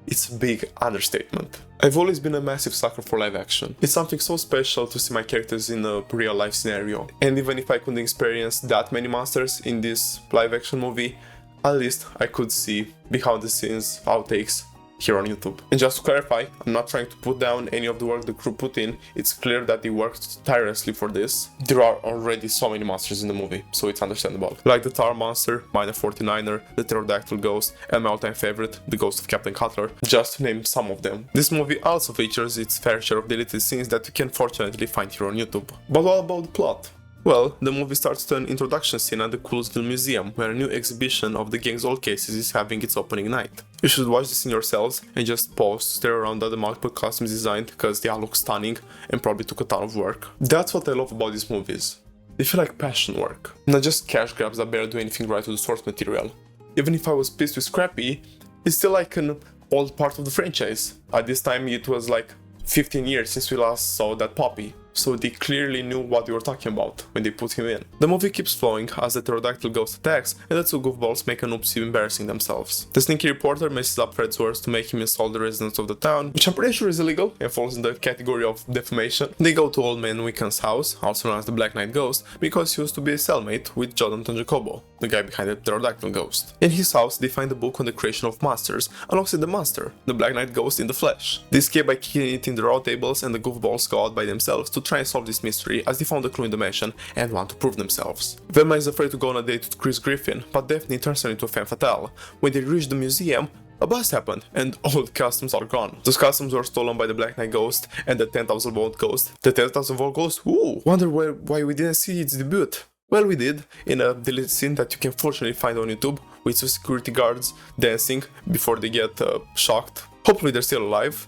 it's a big understatement. I've always been a massive sucker for live action. It's something so special to see my characters in a real life scenario. And even if I couldn't experience that many monsters in this live action movie, at least I could see behind the scenes outtakes here on YouTube. And just to clarify, I'm not trying to put down any of the work the crew put in, it's clear that they worked tirelessly for this. There are already so many monsters in the movie, so it's understandable. Like the Tar Monster, Minor 49er, the Pterodactyl Ghost, and my all-time favorite, the Ghost of Captain Cutler, just to name some of them. This movie also features its fair share of deleted scenes that you can fortunately find here on YouTube. But what about the plot? Well, the movie starts to an introduction scene at the Coolsville Museum, where a new exhibition of the gang's old cases is having its opening night. You should watch this in yourselves and just pause, stare around at the multiple costumes designed because they all look stunning and probably took a ton of work. That's what I love about these movies. They feel like passion work, not just cash grabs that barely do anything right to the source material. Even if I was pissed with Scrappy, it's still like an old part of the franchise. At this time it was like 15 years since we last saw that puppy, so they clearly knew what they were talking about when they put him in. The movie keeps flowing as the pterodactyl ghost attacks and the two goofballs make an oopsie embarrassing themselves. The sneaky reporter messes up Fred's words to make him insult the residents of the town, which I'm pretty sure is illegal and falls in the category of defamation. They go to Old Man Wiccan's house, also known as the Black Knight Ghost, because he used to be a cellmate with Jonathan Jacobo, the guy behind the pterodactyl ghost. In his house, they find a book on the creation of monsters, alongside the monster, the Black Knight Ghost in the flesh. They escape by kicking it in the raw tables and the goofballs go out by themselves to try and solve this mystery as they found a clue in the mansion and want to prove themselves. Velma is afraid to go on a date with Chris Griffin, but Daphne turns her into a femme fatale. When they reach the museum, a bust happened and all the costumes are gone. Those costumes were stolen by the Black Knight Ghost and the 10,000 volt ghost. The 10,000 volt ghost? Ooh! Wonder why we didn't see its debut. Well, we did, in a deleted scene that you can fortunately find on YouTube, with two security guards dancing before they get shocked. Hopefully they're still alive.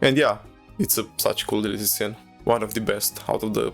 And yeah, it's such a cool deleted scene. One of the best out of the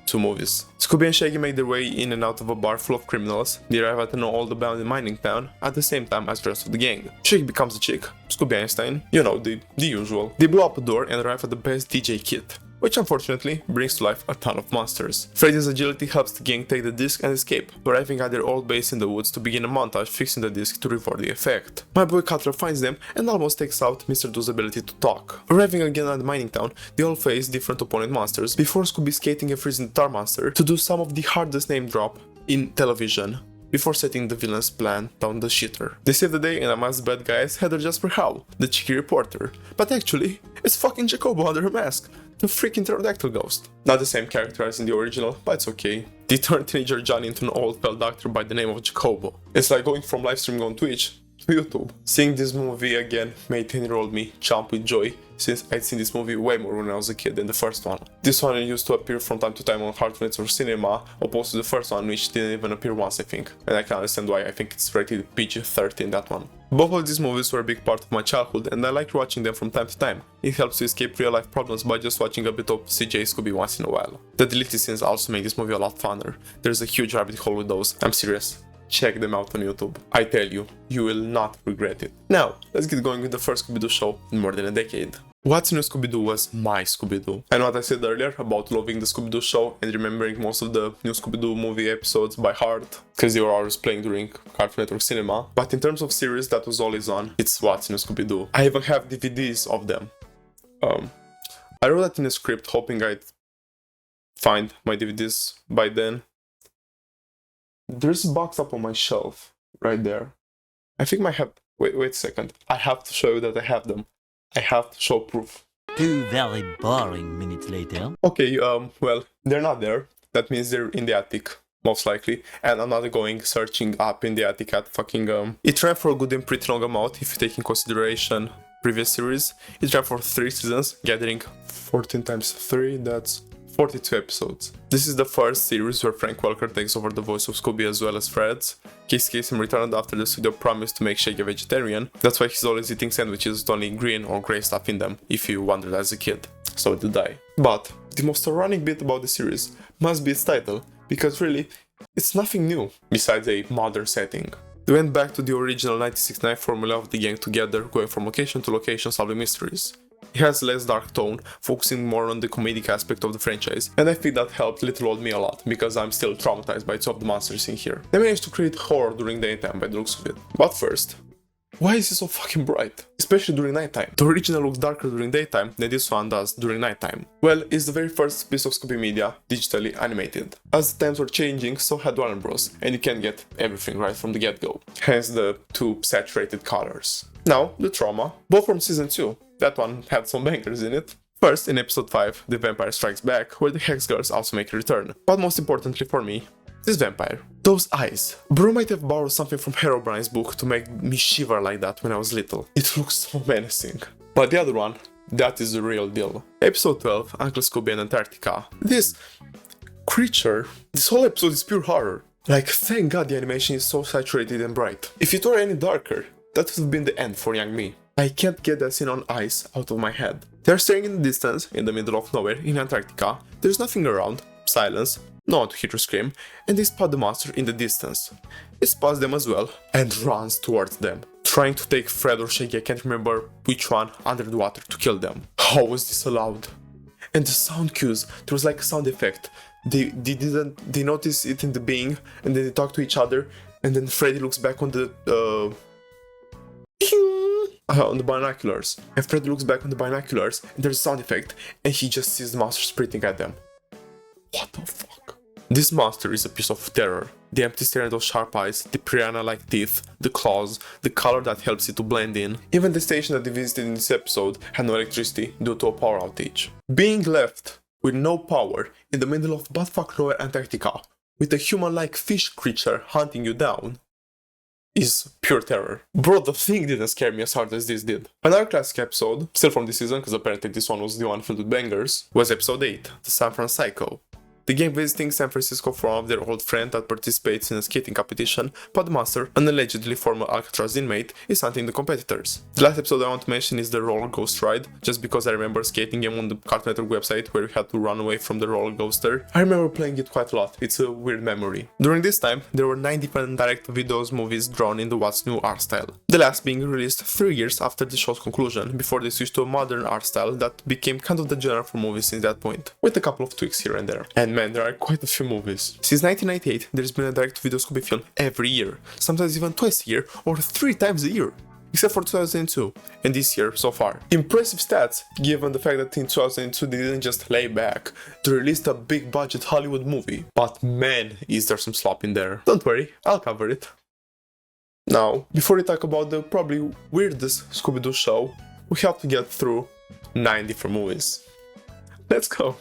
2 movies. Scooby and Shaggy make their way in and out of a bar full of criminals. They arrive at an old abandoned mining town at the same time as the rest of the gang. Shaggy becomes a chick, Scooby Einstein, you know, the usual. They blow up a door and arrive at the best DJ kit, which unfortunately brings to life a ton of monsters. Freddy's agility helps the gang take the disc and escape, arriving at their old base in the woods to begin a montage fixing the disc to reward the effect. My boy Cutler finds them and almost takes out Mr. Do's ability to talk. Arriving again at the mining town, they all face different opponent monsters before Scooby skating and freezing the tar monster to do some of the hardest name drop in television, before setting the villain's plan down the shitter. They save the day and amongst the bad guys Heather Jasper Howe, the cheeky reporter, but actually, it's fucking Jacobo under her mask, the freaking pterodactyl ghost. Not the same character as in the original, but it's okay. They turn teenager Johnny into an old pale doctor by the name of Jacobo. It's like going from live streaming on Twitch to YouTube. Seeing this movie again made 10-year-old me jump with joy, since I'd seen this movie way more when I was a kid than the first one. This one used to appear from time to time on Cartoon or Cinema, opposed to the first one, which didn't even appear once, I think. And I can understand why. I think it's rated PG-13, that one. Both of these movies were a big part of my childhood, and I liked watching them from time to time. It helps to escape real-life problems by just watching a bit of CJ Scooby once in a while. The deleted scenes also make this movie a lot funner. There's a huge rabbit hole with those. I'm serious. Check them out on YouTube. I tell you, you will not regret it. Now, let's get going with the first Scooby-Doo show in more than a decade. What's New Scooby-Doo was my Scooby-Doo. I know what I said earlier about loving the Scooby-Doo show and remembering most of the New Scooby-Doo movie episodes by heart, because they were always playing during Cartoon Network Cinema. But in terms of series that was always on, it's What's New Scooby-Doo. I even have DVDs of them. I wrote that in a script hoping I'd find my DVDs by then. There's a box up on my shelf, right there. I think I have... Wait a second. I have to show you that I have them. I have to show proof. 2 very boring minutes later. Okay, well, they're not there. That means they're in the attic, most likely. And I'm not going searching up in the attic at fucking, It ran for a good and pretty long amount, if you take in consideration previous series. It ran for 3 seasons, gathering 14 times 3, that's 42 episodes. This is the first series where Frank Welker takes over the voice of Scooby as well as Fred's. Casey Kasem returned after the studio promised to make Shaggy a vegetarian. That's why he's always eating sandwiches with only green or grey stuff in them, if you wondered as a kid. So did I. But the most ironic bit about the series must be its title, because really, it's nothing new besides a modern setting. They went back to the original 1969 formula of the gang together, going from location to location solving mysteries. It has less dark tone, focusing more on the comedic aspect of the franchise, and I think that helped little old me a lot, because I'm still traumatized by 2 of the monsters in here. They managed to create horror during daytime by the looks of it. But first, why is it so fucking bright? Especially during nighttime. The original looks darker during daytime than this one does during nighttime. Well, it's the very first piece of Scooby media digitally animated. As the times were changing, so had Warner Bros, and you can't get everything right from the get-go. Hence the 2 saturated colors. Now, the trauma, both from season 2. That one had some bangers in it. First, in episode 5, The Vampire Strikes Back, where the Hex Girls also make a return. But most importantly for me, this vampire. Those eyes. Bro might have borrowed something from Herobrine's book to make me shiver like that when I was little. It looks so menacing. But the other one, that is the real deal. Episode 12, Uncle Scooby and Antarctica. This creature, this whole episode is pure horror. Like, thank God the animation is so saturated and bright. If it were any darker, that would have been the end for young me. I can't get that scene on ice out of my head. They're staring in the distance, in the middle of nowhere, in Antarctica. There's nothing around, silence, no one to hear or scream, and they spot the monster in the distance. It spots them as well, and runs towards them, trying to take Fred or Shaggy, I can't remember which one, under the water to kill them. How was this allowed? And the sound cues, there was like a sound effect. They notice it in the being, and then they talk to each other, and then Freddy looks back on the binoculars, and Fred looks back on the binoculars, and there's a sound effect, and he just sees the monster sprinting at them. What the fuck? This monster is a piece of terror. The empty stare and those sharp eyes, the piranha-like teeth, the claws, the color that helps it to blend in. Even the station that they visited in this episode had no electricity due to a power outage. Being left with no power in the middle of buttfuck nowhere Antarctica, with a human-like fish creature hunting you down, is pure terror. Bro, the thing didn't scare me as hard as this did. Another classic episode, still from this season, because apparently this one was the one filled with bangers, was episode 8, The San Francisco. The gang visiting San Francisco for one of their old friend that participates in a skating competition, but the monster, an allegedly former Alcatraz inmate, is hunting the competitors. The last episode I want to mention is the roller ghost ride, just because I remember skating game on the Cartoon Network website where we had to run away from the roller coaster. I remember playing it quite a lot, it's a weird memory. During this time, there were 9 different direct-to-videos movies drawn in the What's New art style. The last being released 3 years after the show's conclusion, before they switched to a modern art style that became kind of the genre for movies since that point, with a couple of tweaks here and there. And man, there are quite a few movies. Since 1998, there's been a direct-to-video Scooby film every year, sometimes even twice a year or 3 times a year. Except for 2002, and this year so far. Impressive stats, given the fact that in 2002 they didn't just lay back, they released a big budget Hollywood movie. But man, is there some slop in there. Don't worry, I'll cover it. Now, before we talk about the probably weirdest Scooby-Doo show, we have to get through 9 different movies. Let's go!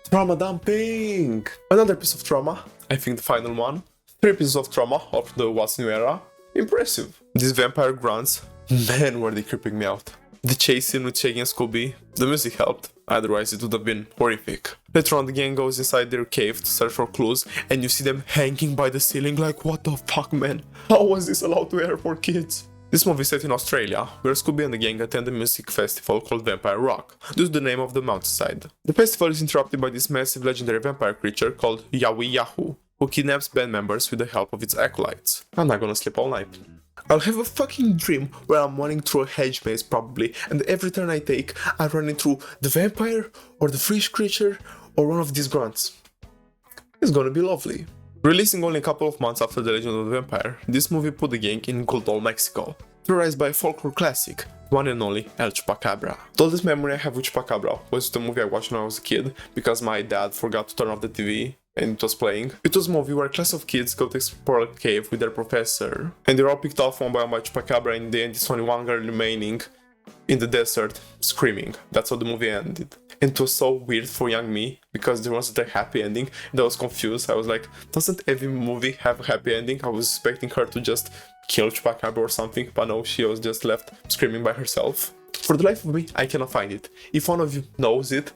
Trauma dumping! Another piece of trauma, I think the final one. 3 pieces of trauma of the What's New era. Impressive. These vampire grunts, man were they creeping me out. The chase scene with Shaggy and Scooby, the music helped, otherwise it would have been horrific. Later on the gang goes inside their cave to search for clues and you see them hanging by the ceiling like what the fuck man, how was this allowed to air for kids? This movie is set in Australia, where Scooby and the gang attend a music festival called Vampire Rock, due to the name of the mountainside. The festival is interrupted by this massive legendary vampire creature called Yowie Yahoo, who kidnaps band members with the help of its acolytes. I'm not gonna sleep all night. I'll have a fucking dream where I'm running through a hedge maze probably, and every turn I take, I'm running through the vampire, or the fish creature, or one of these grunts. It's gonna be lovely. Releasing only a couple of months after The Legend of the Vampire, this movie put the gang in good old Mexico, terrorized by a folklore classic, one and only El Chupacabra. The oldest memory I have with Chupacabra was the movie I watched when I was a kid, because my dad forgot to turn off the TV and it was playing. It was a movie where a class of kids go to explore a cave with their professor, and they're all picked off one by Chupacabra, and in the end it's only one girl remaining in the desert, screaming. That's how the movie ended. And it was so weird for young me, because there wasn't a happy ending, and I was confused. I was like, doesn't every movie have a happy ending? I was expecting her to just kill Chupacabra or something, but no, she was just left screaming by herself. For the life of me, I cannot find it. If one of you knows it,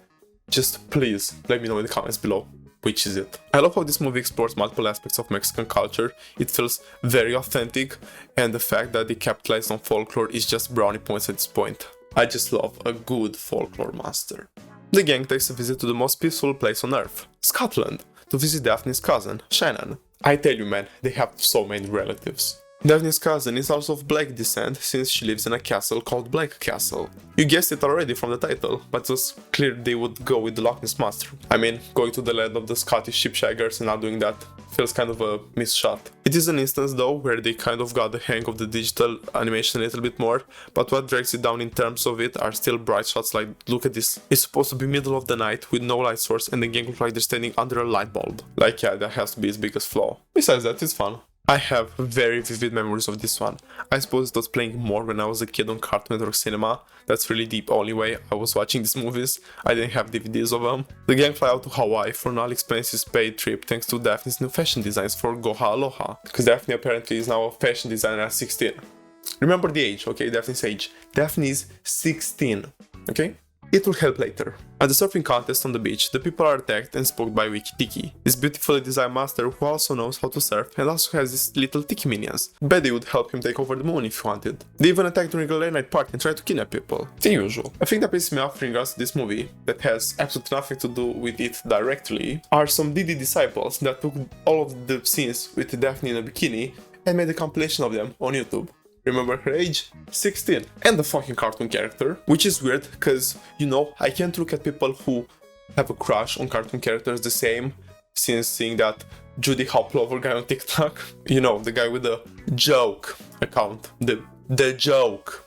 just please let me know in the comments below. Which is it? I love how this movie explores multiple aspects of Mexican culture. It feels very authentic, and the fact that they capitalized on folklore is just brownie points at this point. I just love a good folklore master. The gang takes a visit to the most peaceful place on earth, Scotland, to visit Daphne's cousin, Shannon. I tell you man, they have so many relatives. Daphne's cousin is also of black descent, since she lives in a castle called Black Castle. You guessed it already from the title, but it was clear they would go with the Loch Ness Monster. I mean, going to the land of the Scottish sheepshaggers and not doing that feels kind of a missed shot. It is an instance though where they kind of got the hang of the digital animation a little bit more, but what drags it down in terms of it are still bright shots like, look at this. It's supposed to be middle of the night with no light source and the gang looks like they're standing under a light bulb. Like yeah, that has to be its biggest flaw. Besides that, it's fun. I have very vivid memories of this one. I suppose it was playing more when I was a kid on Cartoon Network Cinema. That's really the only way I was watching these movies. I didn't have DVDs of them. The gang fly out to Hawaii for an all-expenses paid trip thanks to Daphne's new fashion designs for Goha Aloha. Because Daphne apparently is now a fashion designer at 16. Remember the age, okay? Daphne's age. Daphne is 16, okay? It will help later. At the surfing contest on the beach, the people are attacked and spooked by Wiki Tiki, this beautifully designed master who also knows how to surf and also has these little tiki minions. Betty would help him take over the moon if he wanted. They even attack during a late night party and try to kidnap people. The usual. A thing that pisses me off in regards to this movie, that has absolutely nothing to do with it directly, are some Didi disciples that took all of the scenes with Daphne in a bikini and made a compilation of them on YouTube. Remember her age? 16. And the fucking cartoon character. Which is weird, because, you know, I can't look at people who have a crush on cartoon characters the same since seeing that Judy Hoplover guy on TikTok. You know, the guy with the joke account. The joke.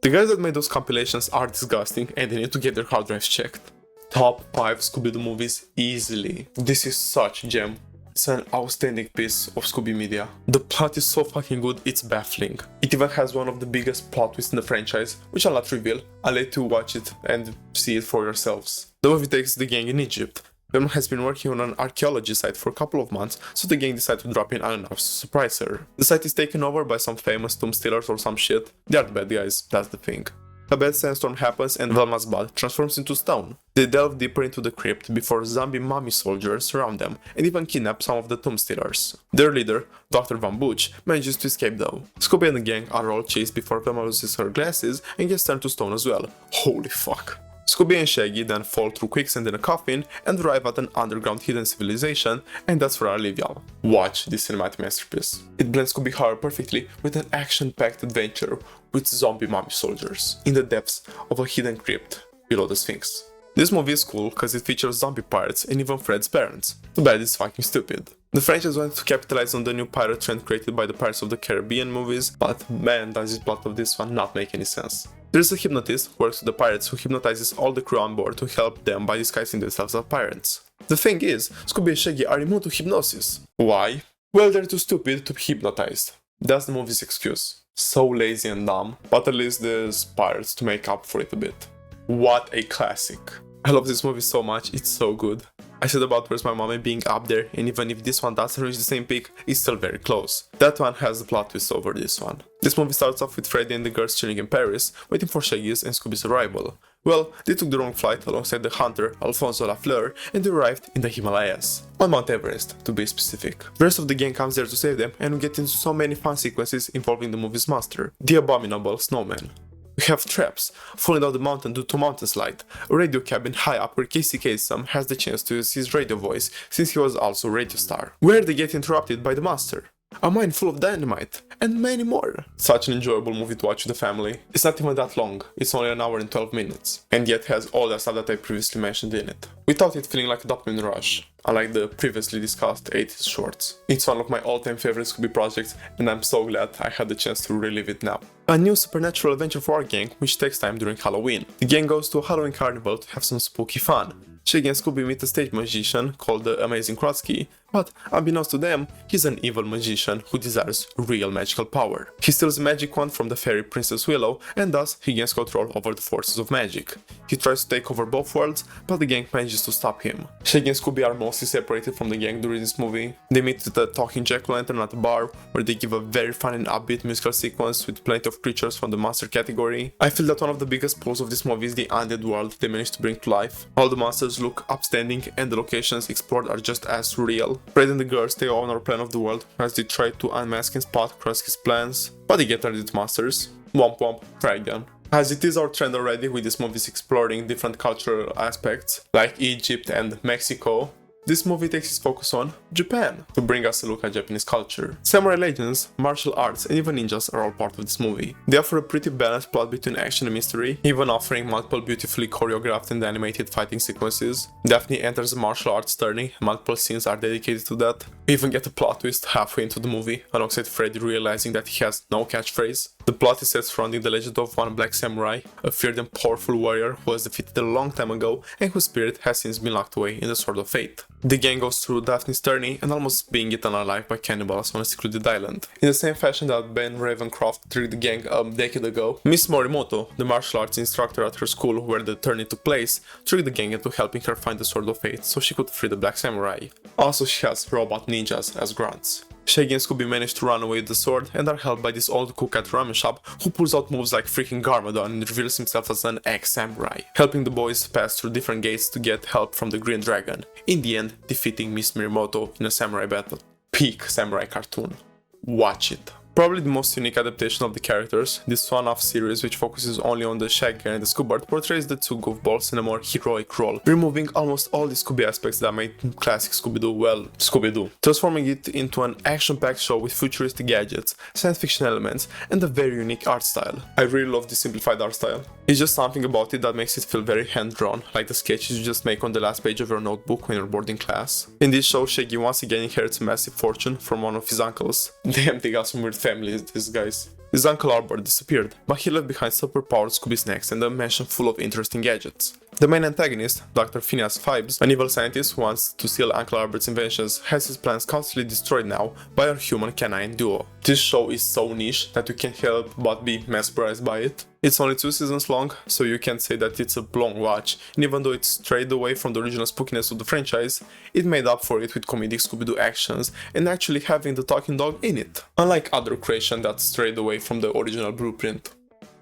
The guys that made those compilations are disgusting and they need to get their hard drives checked. Top 5 Scooby-Doo movies easily. This is such a gem. It's an outstanding piece of Scooby media. The plot is so fucking good, it's baffling. It even has one of the biggest plot twists in the franchise, which I'll not reveal. I'll let you watch it and see it for yourselves. The movie takes the gang in Egypt. Venom has been working on an archaeology site for a couple of months, so the gang decide to drop in unannounced to surprise her. The site is taken over by some famous tomb stealers or some shit. They are the bad guys, that's the thing. A bad sandstorm happens and Velma's blood transforms into stone. They delve deeper into the crypt before zombie mummy soldiers surround them and even kidnap some of the tomb stealers. Their leader, Dr. Van Butch, manages to escape though. Scooby and the gang are all chased before Velma loses her glasses and gets turned to stone as well. Holy fuck. Scooby and Shaggy then fall through quicksand in a coffin and arrive at an underground hidden civilization, and that's where I leave y'all. Watch this cinematic masterpiece. It blends Scooby horror perfectly with an action-packed adventure with zombie mummy soldiers in the depths of a hidden crypt below the Sphinx. This movie is cool because it features zombie pirates and even Fred's parents. Too bad it's fucking stupid. The franchise wanted to capitalize on the new pirate trend created by the Pirates of the Caribbean movies, but man, does the plot of this one not make any sense. There's a hypnotist who works with the pirates who hypnotizes all the crew on board to help them by disguising themselves as pirates. The thing is, Scooby and Shaggy are immune to hypnosis. Why? Well, they're too stupid to be hypnotized. That's the movie's excuse. So lazy and dumb, but at least there's pirates to make up for it a bit. What a classic. I love this movie so much, it's so good. I said about Where's My Mommy being up there, and even if this one doesn't reach the same peak, it's still very close. That one has the plot twist over this one. This movie starts off with Freddy and the girls chilling in Paris, waiting for Shaggy's and Scooby's arrival. Well, they took the wrong flight alongside the hunter, Alfonso Lafleur, and they arrived in the Himalayas. On Mount Everest, to be specific. The rest of the gang comes there to save them, and we get into so many fun sequences involving the movie's monster, the abominable snowman. We have traps, falling down the mountain due to mountain slide, a radio cabin high up where Casey Kasem has the chance to use his radio voice since he was also a radio star, where they get interrupted by the monster, a mine full of dynamite, and many more. Such an enjoyable movie to watch with the family. It's not even that long, it's only an hour and 12 minutes, and yet has all the stuff that I previously mentioned in it, without it feeling like a dopamine rush, unlike the previously discussed 80s shorts. It's one of my all-time favorite Scooby projects, and I'm so glad I had the chance to relive it now. A new supernatural adventure for our gang, which takes time during Halloween. The gang goes to a Halloween carnival to have some spooky fun. Shaggy and Scooby meet a stage magician called the Amazing Krotsky, but unbeknownst to them, he's an evil magician who desires real magical power. He steals a magic wand from the fairy Princess Willow, and thus he gains control over the forces of magic. He tries to take over both worlds, but the gang manages to stop him. Shaggy and Scooby are mostly separated from the gang during this movie. They meet with a talking jack-o'-lantern at a bar, where they give a very fun and upbeat musical sequence with plenty of creatures from the monster category. I feel that one of the biggest pulls of this movie is the undead world they managed to bring to life. All the monsters look upstanding, and the locations explored are just as real. Fred and the girls stay on our plan of the world as they try to unmask and spot Krusky's plans, but they get turned into monsters. Womp womp, try again. As it is our trend already with these movies exploring different cultural aspects, like Egypt and Mexico, this movie takes its focus on Japan to bring us a look at Japanese culture. Samurai legends, martial arts, and even ninjas are all part of this movie. They offer a pretty balanced plot between action and mystery, even offering multiple beautifully choreographed and animated fighting sequences. Daphne enters a martial arts tourney, and multiple scenes are dedicated to that. We even get a plot twist halfway into the movie, alongside Freddy realizing that he has no catchphrase. The plot is set surrounding the legend of one black samurai, a feared and powerful warrior who was defeated a long time ago and whose spirit has since been locked away in the Sword of Fate. The gang goes through Daphne's tourney and almost being eaten alive by cannibals on a secluded island. In the same fashion that Ben Ravencroft tricked the gang a decade ago, Miss Morimoto, the martial arts instructor at her school where the tourney took place, tricked the gang into helping her find the Sword of Fate so she could free the black samurai. Also, she has robot ninjas as grunts. Shaggy and Scooby manage to run away with the sword and are helped by this old cook at the ramen shop who pulls out moves like freaking Garmadon and reveals himself as an ex-samurai, helping the boys pass through different gates to get help from the Green Dragon, in the end defeating Miss Mirimoto in a samurai battle. Peak samurai cartoon. Watch it. Probably the most unique adaptation of the characters, this one-off series which focuses only on the Shaggy and the Scoobard portrays the two goofballs in a more heroic role, removing almost all the Scooby aspects that made classic Scooby-Doo well Scooby-Doo, transforming it into an action-packed show with futuristic gadgets, science fiction elements, and a very unique art style. I really love the simplified art style. It's just something about it that makes it feel very hand-drawn, like the sketches you just make on the last page of your notebook when you're bored in class. In this show, Shaggy once again inherits a massive fortune from one of his uncles. Damn, they got some weird family, these guys. His uncle Albert disappeared, but he left behind super-powered Scooby snacks and a mansion full of interesting gadgets. The main antagonist, Dr. Phineas Phibes, an evil scientist who wants to steal Uncle Albert's inventions, has his plans constantly destroyed now by our human canine duo. This show is so niche that you can't help but be mesmerized by it. It's only 2 seasons long, so you can't say that it's a long watch, and even though it strayed away from the original spookiness of the franchise, it made up for it with comedic Scooby-Doo actions and actually having the talking dog in it, unlike other creation that strayed away from the original blueprint.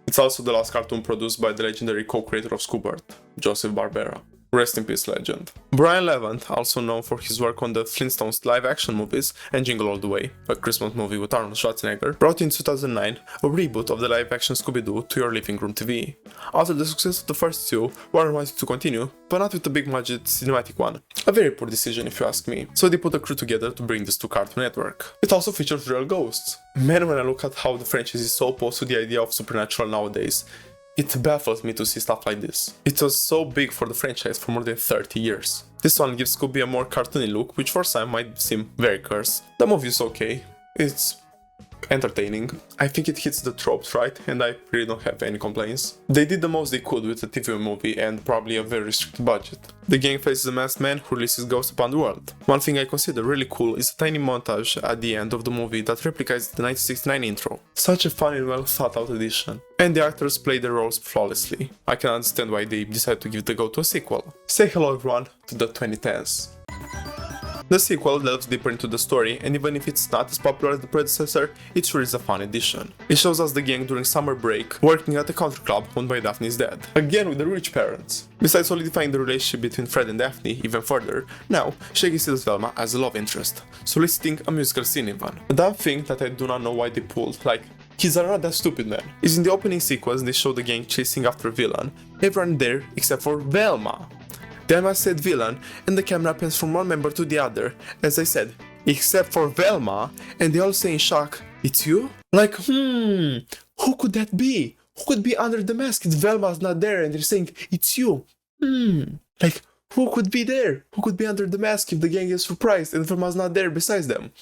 It's also the last cartoon produced by the legendary co-creator of Scoobert, Joseph Barbera. Rest in peace, legend. Brian Levant, also known for his work on the Flintstones live-action movies and Jingle All the Way, a Christmas movie with Arnold Schwarzenegger, brought in 2009 a reboot of the live-action Scooby-Doo to your living room TV. After the success of the first two, Warner wanted to continue, but not with a big-budget cinematic one. A very poor decision if you ask me, so they put a crew together to bring this to Cartoon Network. It also features real ghosts. Man, when I look at how the franchise is so opposed to the idea of supernatural nowadays, it baffles me to see stuff like this. It was so big for the franchise for more than 30 years. This one gives Scooby a more cartoony look, which for some might seem very cursed. The movie is okay, it's entertaining. I think it hits the tropes right, and I really don't have any complaints. They did the most they could with a TV movie and probably a very strict budget. The gang faces a masked man who releases ghosts upon the world. One thing I consider really cool is a tiny montage at the end of the movie that replicates the 1969 intro. Such a fun and well thought out addition. And the actors play their roles flawlessly. I can understand why they decided to give the go to a sequel. Say hello everyone to the 2010s. The sequel delves deeper into the story, and even if it's not as popular as the predecessor, it sure is a fun addition. It shows us the gang during summer break, working at a country club owned by Daphne's dad, again with the rich parents. Besides solidifying the relationship between Fred and Daphne even further, now Shaggy sees Velma as a love interest, soliciting a musical scene even. A dumb thing that I do not know why they pulled, like, kids are not that stupid, man, is in the opening sequence they show the gang chasing after a villain, everyone there except for Velma. Then I said villain, and the camera pans from one member to the other, as I said, except for Velma, and they all say in shock, "It's you?" Like, who could that be? Who could be under the mask if Velma's not there and they're saying, "It's you"? Like, who could be there? Who could be under the mask if the gang is surprised and Velma's not there besides them?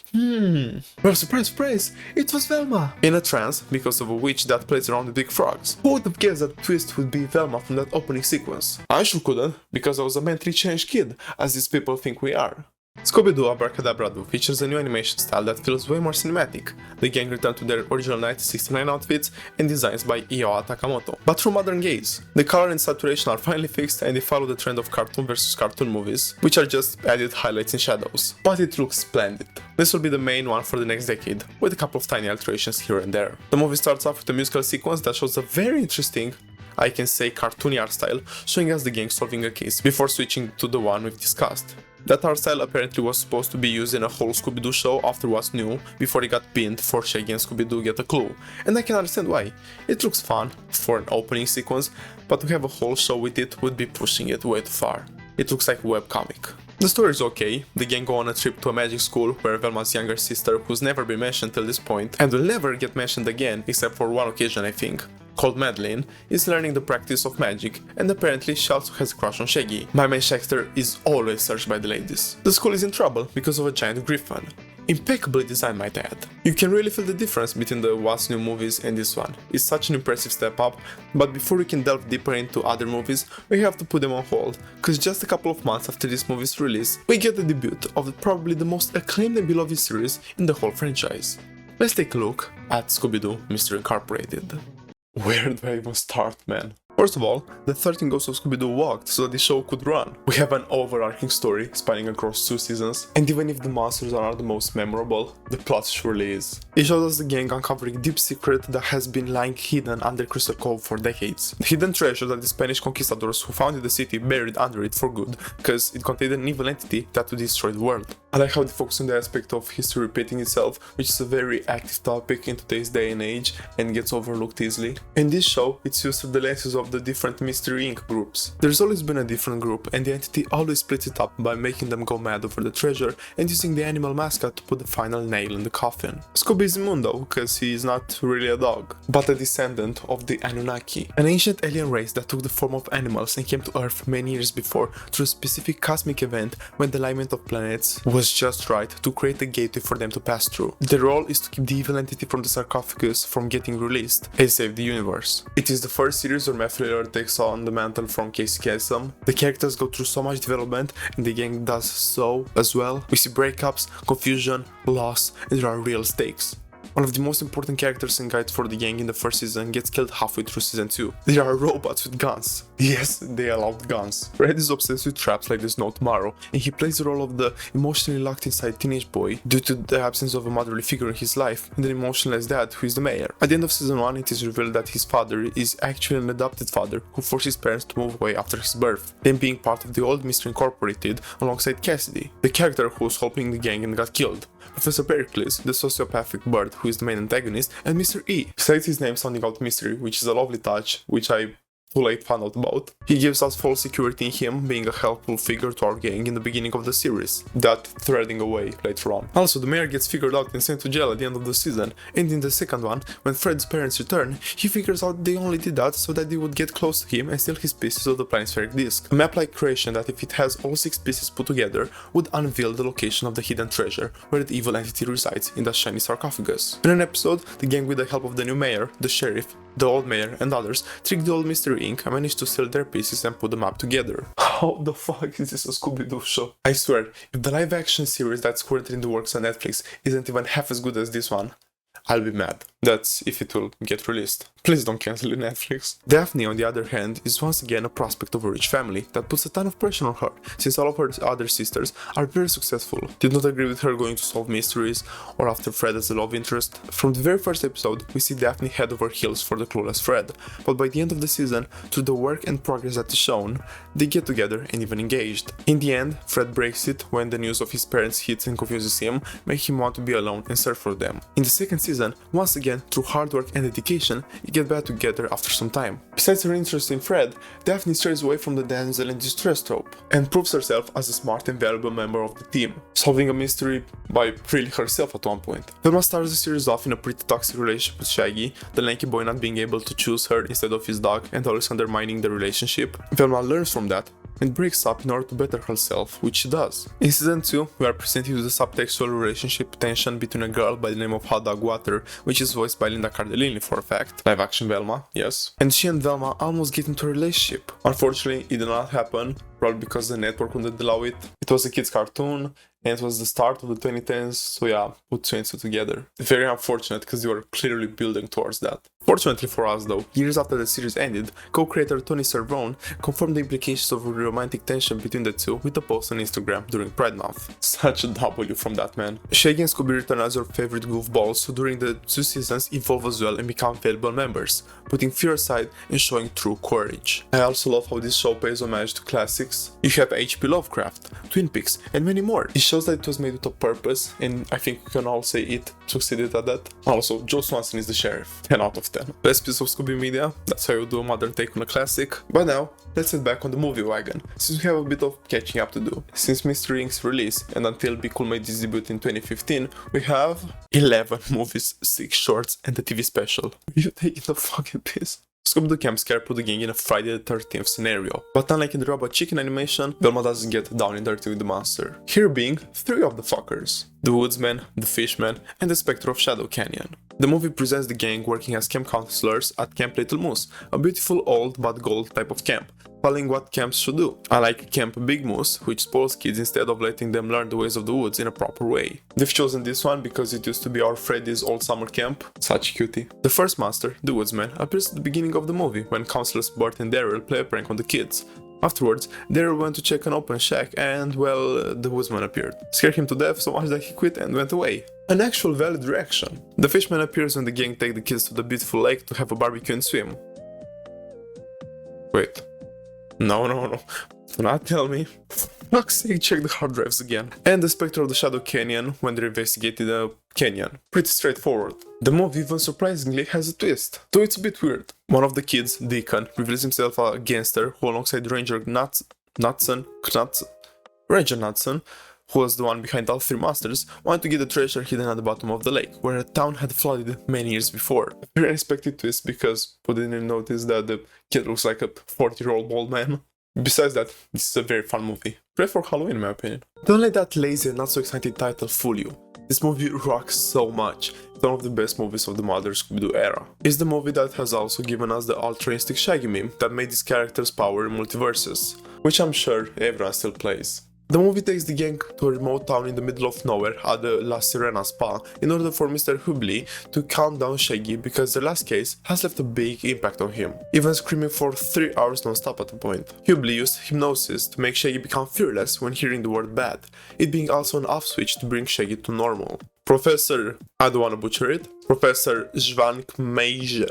Well, surprise, surprise, it was Velma! In a trance, because of a witch that plays around with big frogs. Who would have guessed that the twist would be Velma from that opening sequence? I sure couldn't, because I was a mentally changed kid, as these people think we are. Scooby-Doo Abracadabra Doo features a new animation style that feels way more cinematic. The gang returned to their original 1969 outfits and designs by Iwao Takamoto, but through modern gaze. The color and saturation are finally fixed and they follow the trend of cartoon versus cartoon movies, which are just added highlights and shadows. But it looks splendid. This will be the main one for the next decade, with a couple of tiny alterations here and there. The movie starts off with a musical sequence that shows a very interesting, I can say cartoony art style, showing us the gang solving a case before switching to the one we've discussed. That art style apparently was supposed to be used in a whole Scooby-Doo show after what's new, before it got pinned for Shaggy and Scooby-Doo get a clue, and I can understand why. It looks fun for an opening sequence, but to have a whole show with it would be pushing it way too far. It looks like a webcomic. The story is okay. The gang go on a trip to a magic school where Velma's younger sister, who's never been mentioned till this point, and will never get mentioned again except for one occasion I think, called Madeline, is learning the practice of magic, and apparently she also has a crush on Shaggy. My main Shagster is always searched by the ladies. The school is in trouble because of a giant griffin. Impeccably designed, might add. You can really feel the difference between the What's New movies and this one. It's such an impressive step up, but before we can delve deeper into other movies, we have to put them on hold, cause just a couple of months after this movie's release, we get the debut of probably the most acclaimed and beloved series in the whole franchise. Let's take a look at Scooby-Doo Mystery Incorporated. Where do I even start, man? First of all, the 13 Ghosts of Scooby-Doo walked so that the show could run. We have an overarching story spanning across 2 seasons, and even if the monsters are not the most memorable, the plot surely is. It shows us the gang uncovering a deep secret that has been lying hidden under Crystal Cove for decades. The hidden treasure that the Spanish conquistadors who founded the city buried under it for good, because it contained an evil entity that would destroy the world. I like how they focus on the aspect of history repeating itself, which is a very active topic in today's day and age and gets overlooked easily. In this show, it's used through the lenses of the different Mystery Inc. groups. There's always been a different group, and the entity always splits it up by making them go mad over the treasure and using the animal mascot to put the final nail in the coffin. Scooby is immune though, because he is not really a dog, but a descendant of the Anunnaki, an ancient alien race that took the form of animals and came to Earth many years before through a specific cosmic event when the alignment of planets was just right to create a gateway for them to pass through. Their role is to keep the evil entity from the sarcophagus from getting released and save the universe. It is the first series where Matthew Lillard takes on the mantle from Casey Kasem. The characters go through so much development and the gang does so as well. We see breakups, confusion, loss, and there are real stakes. One of the most important characters and guides for the gang in the first season gets killed halfway through season 2. They are robots with guns. Yes, they allowed guns. Fred is obsessed with traps like there's no tomorrow, and he plays the role of the emotionally locked inside teenage boy due to the absence of a motherly figure in his life and an emotionless dad who is the mayor. At the end of season 1, it is revealed that his father is actually an adopted father who forced his parents to move away after his birth, then being part of the old Mr. Incorporated alongside Cassidy, the character who was helping the gang and got killed, Professor Pericles, the sociopathic bird who is the main antagonist, and Mr. E. Besides his name sounding out mystery, which is a lovely touch, which I too late found out about. He gives us full security in him being a helpful figure to our gang in the beginning of the series, that threading away later on. Also, the mayor gets figured out and sent to jail at the end of the season, and in the second one, when Fred's parents return, he figures out they only did that so that they would get close to him and steal his pieces of the planispheric disc. A map-like creation that, if it has all 6 pieces put together, would unveil the location of the hidden treasure where the evil entity resides in the shiny sarcophagus. In an episode, the gang, with the help of the new mayor, the sheriff, the old mayor and others, tricked the old Mystery Inc. and managed to steal their pieces and put the map together. How the fuck is this a Scooby-Doo show? I swear, if the live action series that's currently in the works on Netflix isn't even half as good as this one, I'll be mad. That's if it will get released. Please don't cancel it, Netflix. Daphne, on the other hand, is once again a prospect of a rich family that puts a ton of pressure on her, since all of her other sisters are very successful. Did not agree with her going to solve mysteries or after Fred as a love interest. From the very first episode, we see Daphne head over heels for the clueless Fred, but by the end of the season, through the work and progress that is shown, they get together and even engaged. In the end, Fred breaks it when the news of his parents hits and confuses him, making him want to be alone and search for them. In the second season, once again, through hard work and dedication, they get back together after some time. Besides her interest in Fred, Daphne strays away from the damsel in distress trope and proves herself as a smart and valuable member of the team, solving a mystery by really herself at one point. Velma starts the series off in a pretty toxic relationship with Shaggy, the lanky boy not being able to choose her instead of his dog and always undermining the relationship. Velma learns from that and breaks up in order to better herself, which she does. In season 2, we are presented with a subtextual relationship tension between a girl by the name of Hot Dog Water, which is voiced by Linda Cardellini for a fact, live action Velma, yes, and she and Velma almost get into a relationship. Unfortunately, it did not happen, probably because the network wouldn't allow it. It was a kid's cartoon, and it was the start of the 2010s, so yeah, put 2 and 2 together. Very unfortunate, because they were clearly building towards that. Fortunately for us though, years after the series ended, co-creator Tony Cervone confirmed the implications of romantic tension between the two with a post on Instagram during Pride Month. Such a W from that man. Shaggy and Scooby return as your favorite goofballs, so during the 2 seasons evolve as well and become valuable members, putting fear aside and showing true courage. I also love how this show pays homage to classics. You have H.P. Lovecraft, Twin Peaks, and many more. It shows that it was made with a purpose, and I think we can all say it succeeded at that. Also, Joe Swanson is the sheriff. 10 out of 10. Best piece of Scooby media, that's how you do a modern take on a classic. But now, let's head back on the movie wagon, since we have a bit of catching up to do. Since Mystery Inc.'s release, and until Be Cool made his debut in 2015, we have 11 movies, 6 shorts, and a TV special. Are you taking the fucking piss? Scooby-Doo Camp Scare put the gang in a Friday the 13th scenario, but unlike in the Robot Chicken animation, Velma doesn't get down and dirty with the monster. Here being 3 of the fuckers: the Woodsman, the Fishman, and the Spectre of Shadow Canyon. The movie presents the gang working as camp counselors at Camp Little Moose, a beautiful old but gold type of camp, following what camps should do, unlike Camp Big Moose, which spoils kids instead of letting them learn the ways of the woods in a proper way. They've chosen this one because it used to be our Freddy's old summer camp. Such cutie. The first monster, the Woodsman, appears at the beginning of the movie when counselors Bert and Daryl play a prank on the kids. Afterwards, Daryl went to check an open shack and, well, the Woodsman appeared. Scared him to death so much that he quit and went away. An actual valid reaction. The Fishman appears when the gang take the kids to the beautiful lake to have a barbecue and swim. Wait. No. Do not tell me. For fuck's sake, check the hard drives again. And the Spectre of the Shadow Canyon when they investigated a canyon. Pretty straightforward. The movie even surprisingly has a twist, though it's a bit weird. One of the kids, Deacon, reveals himself a gangster who, alongside Ranger Knudsen, who was the one behind all 3 monsters, wanted to get the treasure hidden at the bottom of the lake, where a town had flooded many years before. A very unexpected twist because who didn't notice that the kid looks like a 40-year-old bald man. Besides that, this is a very fun movie. Great for Halloween in my opinion. Don't let that lazy and not so exciting title fool you. This movie rocks so much. It's one of the best movies of the modern Scooby-Doo era. It's the movie that has also given us the Ultra Instinct Shaggy meme that made these characters power in multiverses, which I'm sure everyone still plays. The movie takes the gang to a remote town in the middle of nowhere at the La Sirena Spa in order for Mr. Hubley to calm down Shaggy because the last case has left a big impact on him, even screaming for 3 hours non-stop at a point. Hubley used hypnosis to make Shaggy become fearless when hearing the word bad, it being also an off switch to bring Shaggy to normal. Professor, I don't want to butcher it, Professor Zwankmeijer,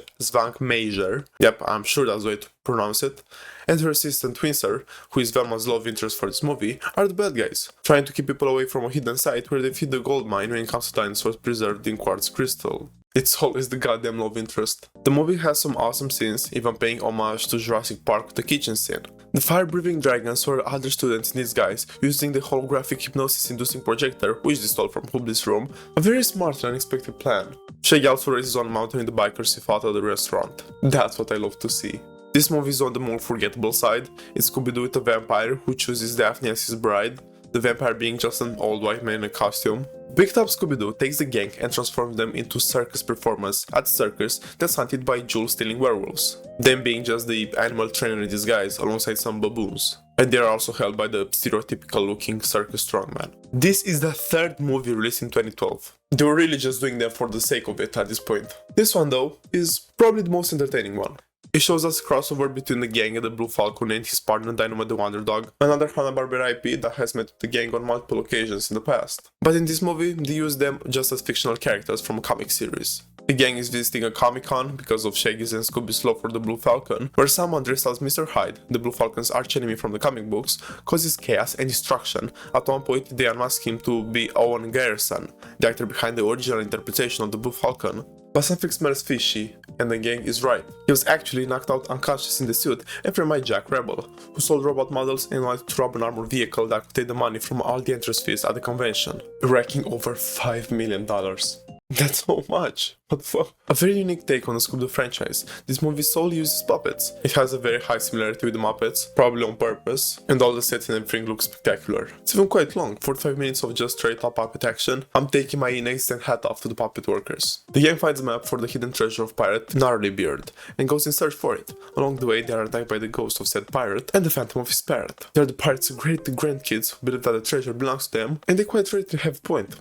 yep, I'm sure that's the way to pronounce it, and her assistant Windsor, who is Velma's love interest for this movie, are the bad guys, trying to keep people away from a hidden site where they feed the gold mine when it comes to dinosaurs preserved in quartz crystal. It's always the goddamn love interest. The movie has some awesome scenes, even paying homage to Jurassic Park with the kitchen scene. The fire-breathing dragons were other students in disguise, using the holographic hypnosis-inducing projector, which they stole from Hubley's room, a very smart and unexpected plan. Shaggy also races on a mountain with the bikers he fought at the restaurant. That's what I love to see. This movie is on the more forgettable side. It's Scooby-Doo with a vampire who chooses Daphne as his bride, the vampire being just an old white man in a costume. Big Top Scooby-Doo takes the gang and transforms them into circus performers at circus that's hunted by jewel-stealing werewolves, them being just the animal trainer in disguise alongside some baboons. And they are also held by the stereotypical-looking circus strongman. This is the third movie released in 2012. They were really just doing them for the sake of it at this point. This one though is probably the most entertaining one. It shows us a crossover between the gang and the Blue Falcon and his partner Dynamite the Wonder Dog, another Hanna-Barbera IP that has met the gang on multiple occasions in the past. But in this movie, they use them just as fictional characters from a comic series. The gang is visiting a Comic-Con because of Shaggy's and Scooby's love for the Blue Falcon, where someone dressed as Mr. Hyde, the Blue Falcon's archenemy from the comic books, causes chaos and destruction. At one point, they unmask him to be Owen Garrison, the actor behind the original interpretation of the Blue Falcon. But something smells fishy, and the gang is right. He was actually knocked out unconscious in the suit and framed by Jack Rebel, who sold robot models and wanted to rob an armored vehicle that could take the money from all the entrance fees at the convention, racking over $5 million. That's so much. What the fuck? A very unique take on the Scooby-Doo franchise. This movie solely uses puppets. It has a very high similarity with the Muppets, probably on purpose, and all the sets and everything look spectacular. It's even quite long, 45 minutes of just straight up puppet action. I'm taking my inexistent hat off to the puppet workers. The gang finds a map for the hidden treasure of pirate Gnarlybeard and goes in search for it. Along the way, they are attacked by the ghost of said pirate and the phantom of his parrot. They are the pirate's great grandkids who believe that the treasure belongs to them, and they quite rightly have a point.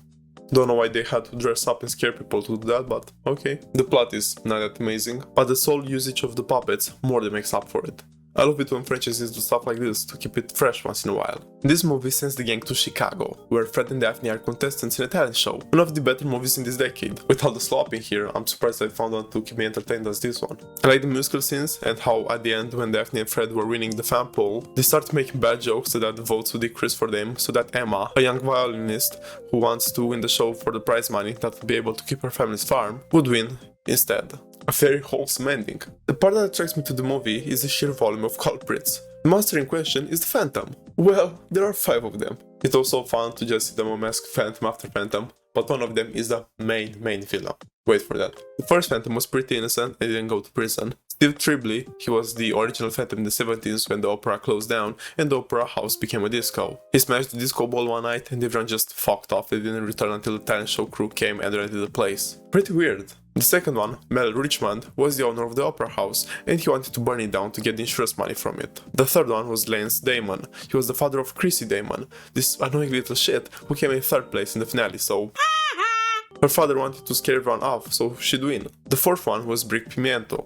Don't know why they had to dress up and scare people to do that, but okay. The plot is not that amazing, but the sole usage of the puppets more than makes up for it. I love it when franchises do stuff like this to keep it fresh once in a while. This movie sends the gang to Chicago, where Fred and Daphne are contestants in a talent show, one of the better movies in this decade. With all the slop in here, I'm surprised I found one to keep me entertained as this one. I like the musical scenes and how at the end when Daphne and Fred were winning the fan poll, they start making bad jokes so that the votes would decrease for them, so that Emma, a young violinist who wants to win the show for the prize money that would be able to keep her family's farm, would win instead. A very wholesome ending. The part that attracts me to the movie is the sheer volume of culprits. The monster in question is the Phantom. Well, there are 5 of them. It's also fun to just see them unmask Phantom after Phantom, but one of them is the main villain. Wait for that. The first Phantom was pretty innocent and didn't go to prison. Steve Tribbley, he was the original Phantom in the 70s when the opera closed down and the opera house became a disco. He smashed the disco ball one night and everyone just fucked off. They didn't return until the talent show crew came and rented the place. Pretty weird. The second one, Mel Richmond, was the owner of the opera house and he wanted to burn it down to get the insurance money from it. The third one was Lance Damon. He was the father of Chrissy Damon, this annoying little shit who came in 3rd place in the finale, so her father wanted to scare everyone off so she'd win. The fourth one was Brick Pimiento.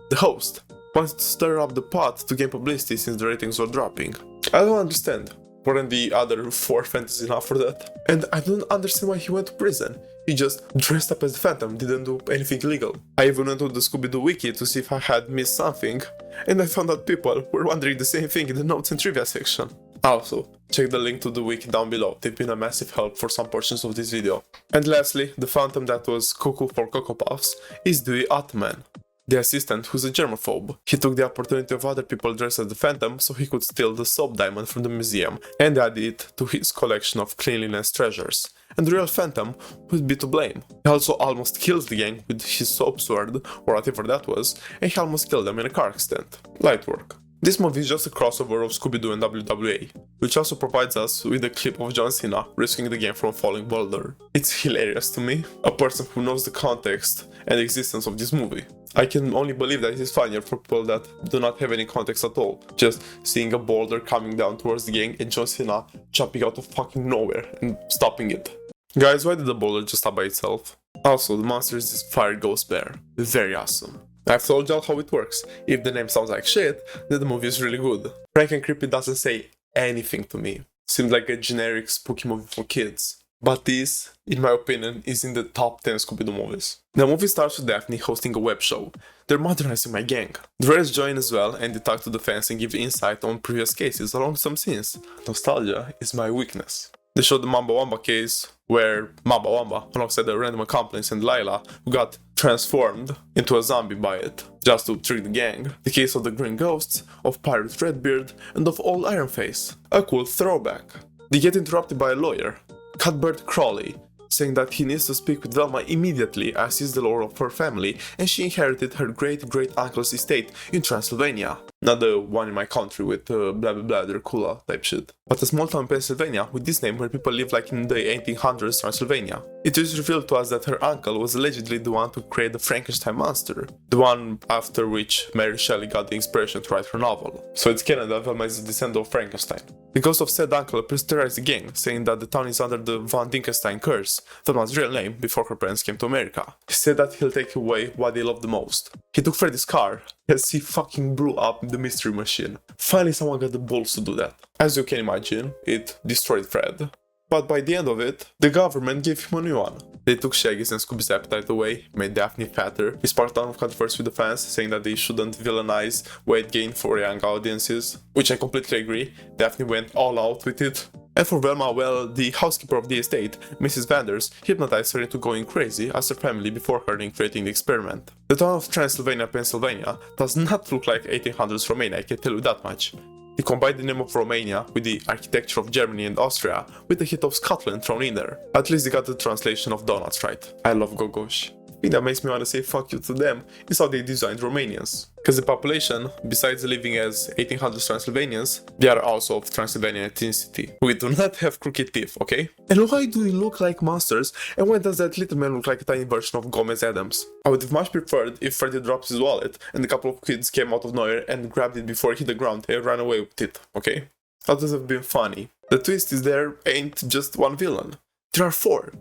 The host wanted to stir up the pot to gain publicity since the ratings were dropping. I don't understand. Weren't the other 4 fantasy enough for that? And I don't understand why he went to prison. He just dressed up as the Phantom, didn't do anything illegal. I even went to the Scooby-Doo wiki to see if I had missed something, and I found out people were wondering the same thing in the notes and trivia section. Also, check the link to the wiki down below, they've been a massive help for some portions of this video. And lastly, the Phantom that was cuckoo for Cocoa Puffs is Dewey Ottman, the assistant who's a germaphobe. He took the opportunity of other people dressed as the Phantom so he could steal the soap diamond from the museum and add it to his collection of cleanliness treasures. And the real Phantom would be to blame. He also almost kills the gang with his soap sword, or whatever that was, and he almost killed them in a car accident. Light work. This movie is just a crossover of Scooby-Doo and WWA, which also provides us with a clip of John Cena rescuing the gang from a falling boulder. It's hilarious to me, a person who knows the context and existence of this movie. I can only believe that it is funnier for people that do not have any context at all. Just seeing a boulder coming down towards the gang and John Cena jumping out of fucking nowhere and stopping it. Guys, why did the boulder just stop by itself? Also, the monster is this fire ghost bear. Very awesome. I've told y'all how it works. If the name sounds like shit, then the movie is really good. Frank and Creepy doesn't say anything to me. Seems like a generic spooky movie for kids. But this, in my opinion, is in the top 10 Scooby-Doo movies. The movie starts with Daphne hosting a web show. They're modernizing my gang. The rest join as well and they talk to the fans and give insight on previous cases along some scenes. Nostalgia is my weakness. They show the Mamba Wamba case, where Mamba Wamba, alongside the random accomplice and Lila, who got transformed into a zombie by it, just to trick the gang. The case of the Green Ghosts, of Pirate Redbeard, and of Old Ironface. A cool throwback. They get interrupted by a lawyer, Cuthbert Crawley, saying that he needs to speak with Velma immediately as he's the lord of her family and she inherited her great-great-uncle's estate in Transylvania. Not the one in my country with blah blah blah Dracula type shit. But a small town in Pennsylvania with this name where people live like in the 1800s Transylvania. It is revealed to us that her uncle was allegedly the one to create the Frankenstein monster. The one after which Mary Shelley got the inspiration to write her novel. So it's canon that Velma is a descendant of Frankenstein. The ghost of said uncle appears to terrorize the gang, saying that the town is under the Von Dinkelstein curse, Velma's real name, before her parents came to America. He said that he'll take away what they love the most. He took Freddy's car, as he fucking blew up the mystery machine. Finally someone got the balls to do that. As you can imagine, it destroyed Fred. But by the end of it, the government gave him a new one. They took Shaggy's and Scooby's appetite away, made Daphne fatter. He sparked a ton of controversy with the fans, saying that they shouldn't villainize weight gain for young audiences, which I completely agree. Daphne went all out with it. And for Velma, well, the housekeeper of the estate, Mrs. Vanders, hypnotized her into going crazy as her family before her in creating the experiment. The town of Transylvania, Pennsylvania does not look like 1800s Romania, I can tell you that much. He combined the name of Romania with the architecture of Germany and Austria, with a hit of Scotland thrown in there. At least they got the translation of donuts right. I love Gogosh. The thing that makes me want to say fuck you to them is how they designed Romanians. Because the population, besides living as 1800s Transylvanians, they are also of Transylvanian ethnicity. We do not have crooked teeth, okay? And why do we look like monsters, and why does that little man look like a tiny version of Gomez Adams? I would have much preferred if Freddy dropped his wallet and a couple of kids came out of nowhere and grabbed it before it hit the ground and ran away with it, okay? That would have been funny. The twist is there ain't just one villain. There are four.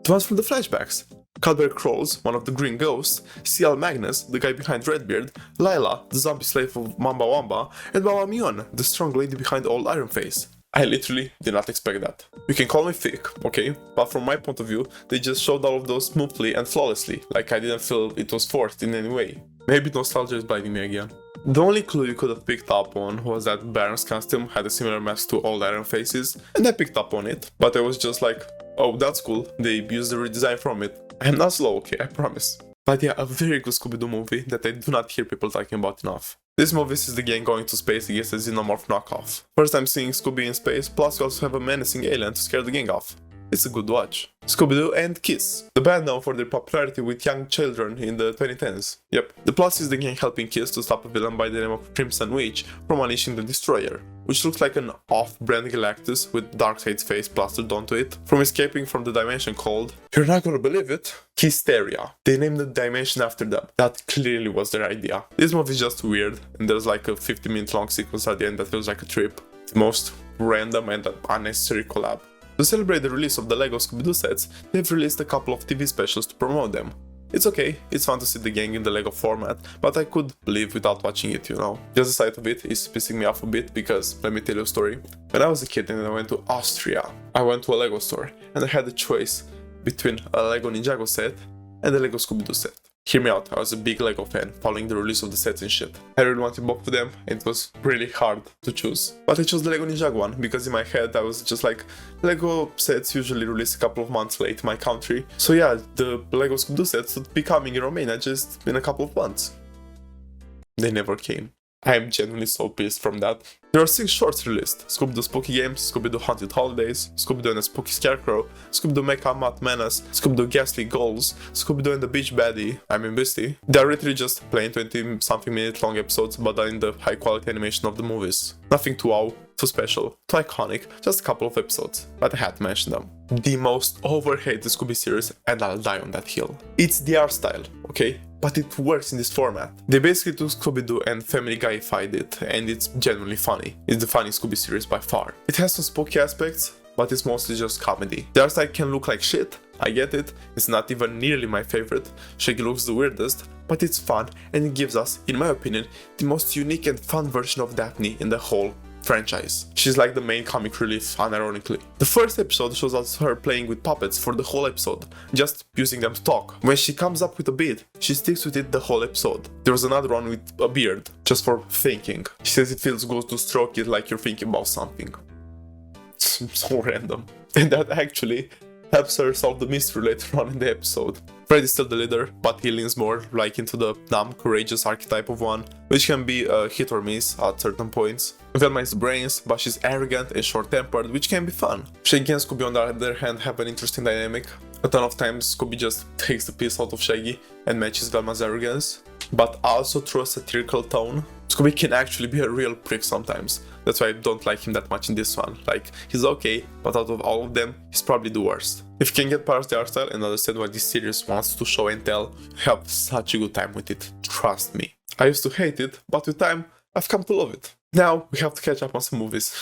The ones from the flashbacks. Cuthbert Crowes, one of the Green Ghosts, C.L. Magnus, the guy behind Redbeard, Lila, the zombie slave of Mamba Wamba, and Mama Mion, the strong lady behind Old Ironface. I literally did not expect that. You can call me thick, okay? But from my point of view, they just showed all of those smoothly and flawlessly, like I didn't feel it was forced in any way. Maybe nostalgia is blinding me again. The only clue you could have picked up on was that Baron's costume had a similar mask to Old Ironface's, and I picked up on it, but I was just like, oh, that's cool, they used the redesign from it. I'm not slow, okay, I promise. But yeah, a very good Scooby-Doo movie that I do not hear people talking about enough. This movie sees the gang going to space against a xenomorph knockoff. First time seeing Scooby in space, plus you also have a menacing alien to scare the gang off. It's a good watch. Scooby-Doo and Kiss, the band known for their popularity with young children in the 2010s. Yep, the plot is the gang helping Kiss to stop a villain by the name of Crimson Witch from unleashing the Destroyer, which looks like an off-brand Galactus with Darkseid's face plastered onto it, from escaping from the dimension called, you're not gonna believe it, Kisteria. They named the dimension after them. That clearly was their idea. This movie is just weird, and there's like a 50-minute long sequence at the end that feels like a trip. The most random and unnecessary collab. To celebrate the release of the LEGO Scooby-Doo sets, they've released a couple of TV specials to promote them. It's okay, it's fun to see the gang in the LEGO format, but I could live without watching it, you know. Just the sight of it is pissing me off a bit because, let me tell you a story. When I was a kid and I went to Austria, I went to a LEGO store and I had a choice between a LEGO Ninjago set and a LEGO Scooby-Doo set. Hear me out, I was a big LEGO fan, following the release of the sets and shit. I really wanted both of them, and it was really hard to choose. But I chose the LEGO Ninjago one, because in my head I was just like, LEGO sets usually release a couple of months late in my country. So yeah, the LEGO Scooby-Doo sets would be coming in Romania just in a couple of months. They never came. I am genuinely so pissed from that. There are 6 shorts released: Scooby-Doo Spooky Games, Scooby-Doo Haunted Holidays, Scooby-Doo and a Spooky Scarecrow, Scooby-Doo Mecha Math Menace, Scooby-Doo Ghastly Goals, Scooby-Doo and the Beach Baddie, Beastie. They are literally just plain 20-something minute long episodes, but in the high quality animation of the movies. Nothing too wow, too special, too iconic, just a couple of episodes, but I had to mention them. The most overhated Scooby series, and I'll die on that hill. It's the art style, okay? but it works in this format. They basically took Scooby-Doo and Family Guy-fied it, and it's genuinely funny. It's the funniest Scooby series by far. It has some spooky aspects, but it's mostly just comedy. The art style can look like shit, I get it, it's not even nearly my favorite. Shaggy looks the weirdest, but it's fun and it gives us, in my opinion, the most unique and fun version of Daphne in the whole franchise. She's like the main comic relief, unironically. The first episode shows us her playing with puppets for the whole episode, just using them to talk. When she comes up with a beat, she sticks with it the whole episode. There was another one with a beard, just for thinking. She says it feels good to stroke it like you're thinking about something. So random. And that actually helps her solve the mystery later on in the episode. Fred is still the leader, but he leans more like into the dumb, courageous archetype of one, which can be a hit or miss at certain points. Velma is the brains, but she's arrogant and short-tempered, which can be fun. Shaggy and Scooby on the other hand have an interesting dynamic. A ton of times Scooby just takes the piss out of Shaggy and matches Velma's arrogance, but also through a satirical tone. Scooby can actually be a real prick sometimes. That's why I don't like him that much in this one. Like, he's okay, but out of all of them, he's probably the worst. If you can get past the art style and understand what this series wants to show and tell, you have such a good time with it. Trust me. I used to hate it, but with time, I've come to love it. Now, we have to catch up on some movies.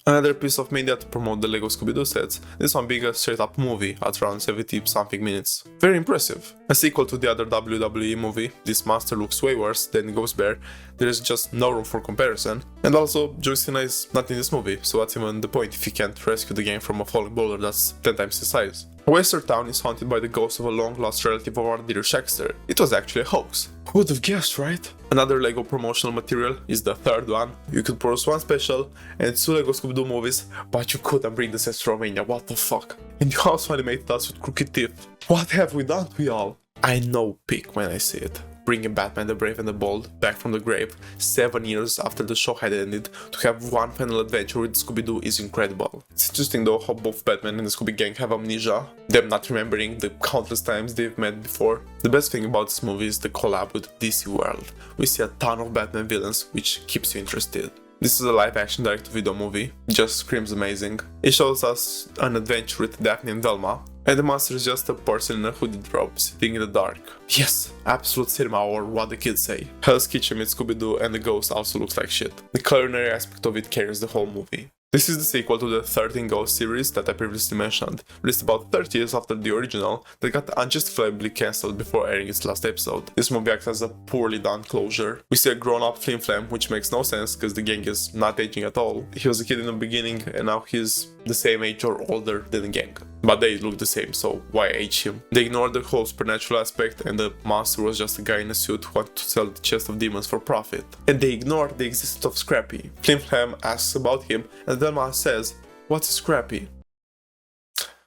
Another piece of media to promote the LEGO Scooby-Doo sets, this one being a straight-up movie at around 70-something minutes. Very impressive. A sequel to the other WWE movie, this monster looks way worse than Ghost Bear, there is just no room for comparison. And also, John Cena is not in this movie, so what's even the point if you can't rescue the game from a falling boulder that's 10 times his size? Western Town is haunted by the ghost of a long-lost relative of our dear Shaxter. It was actually a hoax. Who would have guessed, right? Another LEGO promotional material is the third one. You could produce one special and 2 LEGO Scooby-Doo movies, but you couldn't bring the sets to Romania, what the fuck? And you also animated us with crooked teeth. What have we done to y'all? I know peak when I see it. Bringing Batman the Brave and the Bold back from the grave 7 years after the show had ended to have one final adventure with Scooby-Doo is incredible. It's interesting though how both Batman and the Scooby Gang have amnesia, them not remembering the countless times they've met before. The best thing about this movie is the collab with DC World. We see a ton of Batman villains, which keeps you interested. This is a live-action direct-to-video movie, just screams amazing. It shows us an adventure with Daphne and Velma, and the monster is just a person in a hooded robe sitting in the dark. Yes, absolute cinema, or what the kids say. Hell's Kitchen with Scooby-Doo and the ghost also looks like shit. The culinary aspect of it carries the whole movie. This is the sequel to the 13 Ghosts series that I previously mentioned, released about 30 years after the original, that got unjustifiably cancelled before airing its last episode. This movie acts as a poorly done closure. We see a grown-up Flim Flam, which makes no sense because the gang is not aging at all. He was a kid in the beginning and now he's the same age or older than the gang. But they look the same, so why age him? They ignored the whole supernatural aspect and the monster was just a guy in a suit who wanted to sell the chest of demons for profit. And they ignored the existence of Scrappy. Flim Flam asks about him and Velma says, "What's Scrappy?"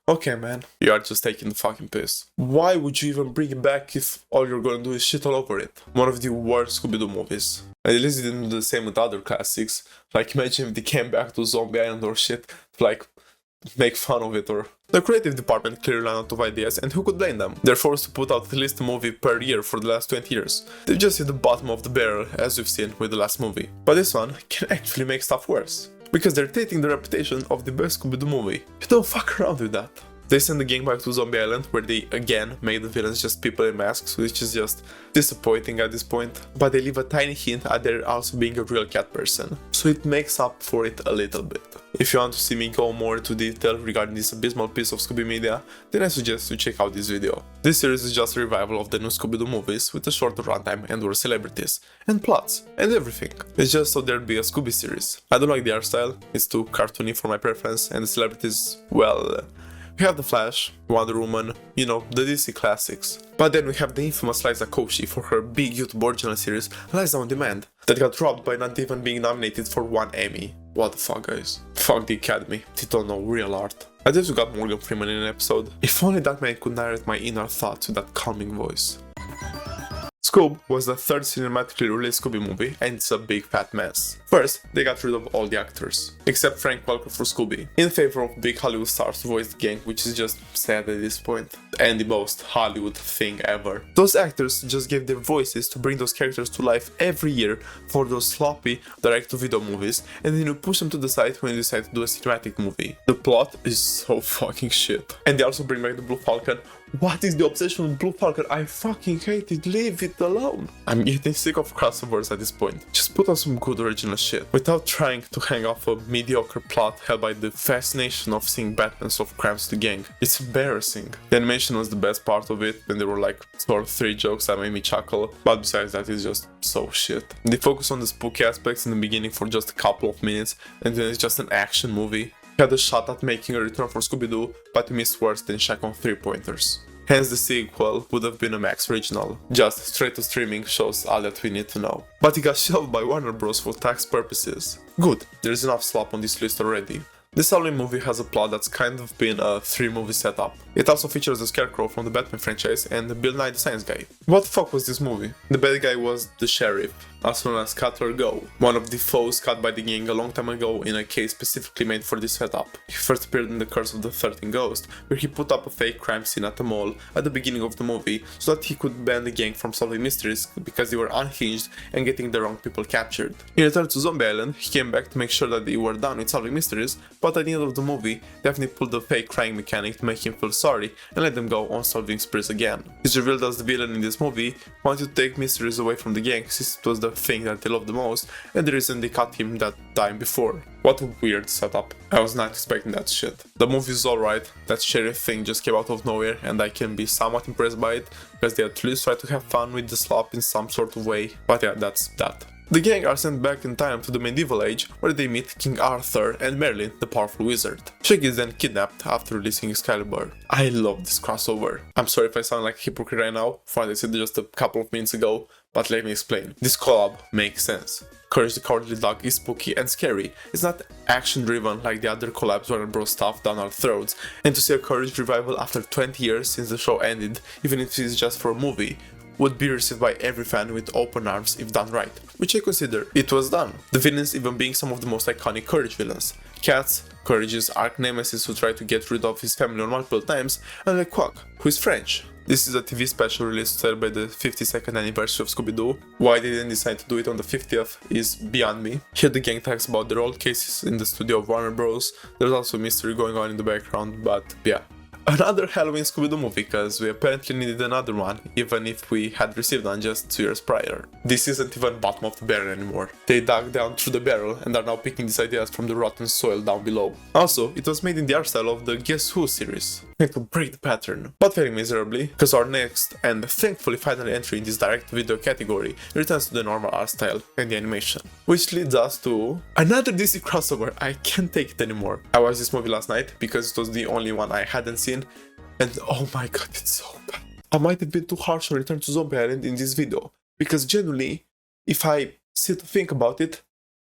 Okay man, you are just taking the fucking piss. Why would you even bring it back if all you're gonna do is shit all over it? One of the worst Scooby-Doo movies. At least they didn't do the same with other classics. Like imagine if they came back to Zombie Island or shit, like make fun of it or... The creative department clearly ran out of ideas, and who could blame them? They're forced to put out at least a movie per year for the last 20 years. They've just hit the bottom of the barrel, as we've seen with the last movie. But this one can actually make stuff worse, because they're taking the reputation of the best Scooby-Doo movie. You don't fuck around with that. They send the gang back to Zombie Island, where they again make the villains just people in masks, which is just disappointing at this point. But they leave a tiny hint at there also being a real cat person, so it makes up for it a little bit. If you want to see me go more into detail regarding this abysmal piece of Scooby media, then I suggest you check out this video. This series is just a revival of the new Scooby-Doo movies with a shorter runtime and more celebrities, and plots, and everything. It's just so there'd be a Scooby series. I don't like the art style, it's too cartoony for my preference, and the celebrities, well... We have The Flash, Wonder Woman, you know, the DC classics. But then we have the infamous Liza Koshy for her big YouTube original series, Liza on Demand, that got dropped by not even being nominated for one Emmy. What the fuck, guys? Fuck the Academy, they don't know real art. I just got Morgan Freeman in an episode. If only that man could narrate my inner thoughts with that calming voice. Scoob was the third cinematically released Scooby movie, and it's a big fat mess. First, they got rid of all the actors, except Frank Welker for Scooby, in favor of big Hollywood stars to voice the gang, which is just sad at this point, and the most Hollywood thing ever. Those actors just gave their voices to bring those characters to life every year for those sloppy direct-to-video movies, and then you push them to the side when you decide to do a cinematic movie. The plot is so fucking shit. And they also bring back the Blue Falcon What is the obsession with Blue Falcon? I fucking hate it, leave it alone. I'm getting sick of crossovers at this point. Just put on some good original shit, without trying to hang off a mediocre plot held by the fascination of seeing Batman solve crimes to the gang. It's embarrassing. The animation was the best part of it, and there were like sort of 3 jokes that made me chuckle, but besides that it's just so shit. They focus on the spooky aspects in the beginning for just a couple of minutes, and then it's just an action movie. Had a shot at making a return for Scooby-Doo, but missed worse than Shaq on 3-pointers. Hence the sequel would have been a Max original. Just straight to streaming shows all that we need to know. But it got shelved by Warner Bros. For tax purposes. Good, there's enough slop on this list already. This Halloween movie has a plot that's kind of been a 3-movie setup. It also features the Scarecrow from the Batman franchise and Bill Nye the Science Guy. What the fuck was this movie? The bad guy was the sheriff, also known as Cutler Go, one of the foes cut by the gang a long time ago in a case specifically made for this setup. He first appeared in The Curse of the 13 Ghost, where he put up a fake crime scene at a mall at the beginning of the movie so that he could ban the gang from solving mysteries because they were unhinged and getting the wrong people captured. In Return to Zombie Island, he came back to make sure that they were done with solving mysteries, but at the end of the movie, Daphne pulled the fake crying mechanic to make him feel sorry and let them go on solving sprees again. He's revealed as the villain in this movie, wanted to take mysteries away from the gang since it was the thing that they loved the most and the reason they cut him that time before. What a weird setup. I was not expecting that shit. The movie is alright, that sheriff thing just came out of nowhere and I can be somewhat impressed by it because they at least try to have fun with the slop in some sort of way, but yeah, that's that. The gang are sent back in time to the medieval age, where they meet King Arthur and Merlin, the powerful wizard. Shaggy is then kidnapped after releasing Excalibur. I love this crossover. I'm sorry if I sound like a hypocrite right now, for what I said just a couple of minutes ago, but let me explain. This collab makes sense. Courage the Cowardly Dog is spooky and scary. It's not action driven like the other collabs Warner Bros stuff down our throats, and to see a Courage revival after 20 years since the show ended, even if it's just for a movie, would be received by every fan with open arms if done right, which I consider it was done. The villains even being some of the most iconic Courage villains. Cats, Courage's arch nemesis who tried to get rid of his family on multiple times, and Le Quack, who is French. This is a TV special released to celebrate the 52nd anniversary of Scooby-Doo. Why they didn't decide to do it on the 50th is beyond me. Here the gang talks about their old cases in the studio of Warner Bros. There's also a mystery going on in the background, but yeah. Another Halloween Scooby-Doo movie, because we apparently needed another one, even if we had received one just 2 years prior. This isn't even bottom of the barrel anymore. They dug down through the barrel and are now picking these ideas from the rotten soil down below. Also, it was made in the art style of the Guess Who series. It will break the pattern, but failing miserably, because our next and thankfully final entry in this direct-to-video category returns to the normal art style and the animation. Which leads us to another DC crossover. I can't take it anymore. I watched this movie last night because it was the only one I hadn't seen, and oh my god, it's so bad. I might have been too harsh on Return to Zombie Island in this video, because genuinely, if I sit to think about it,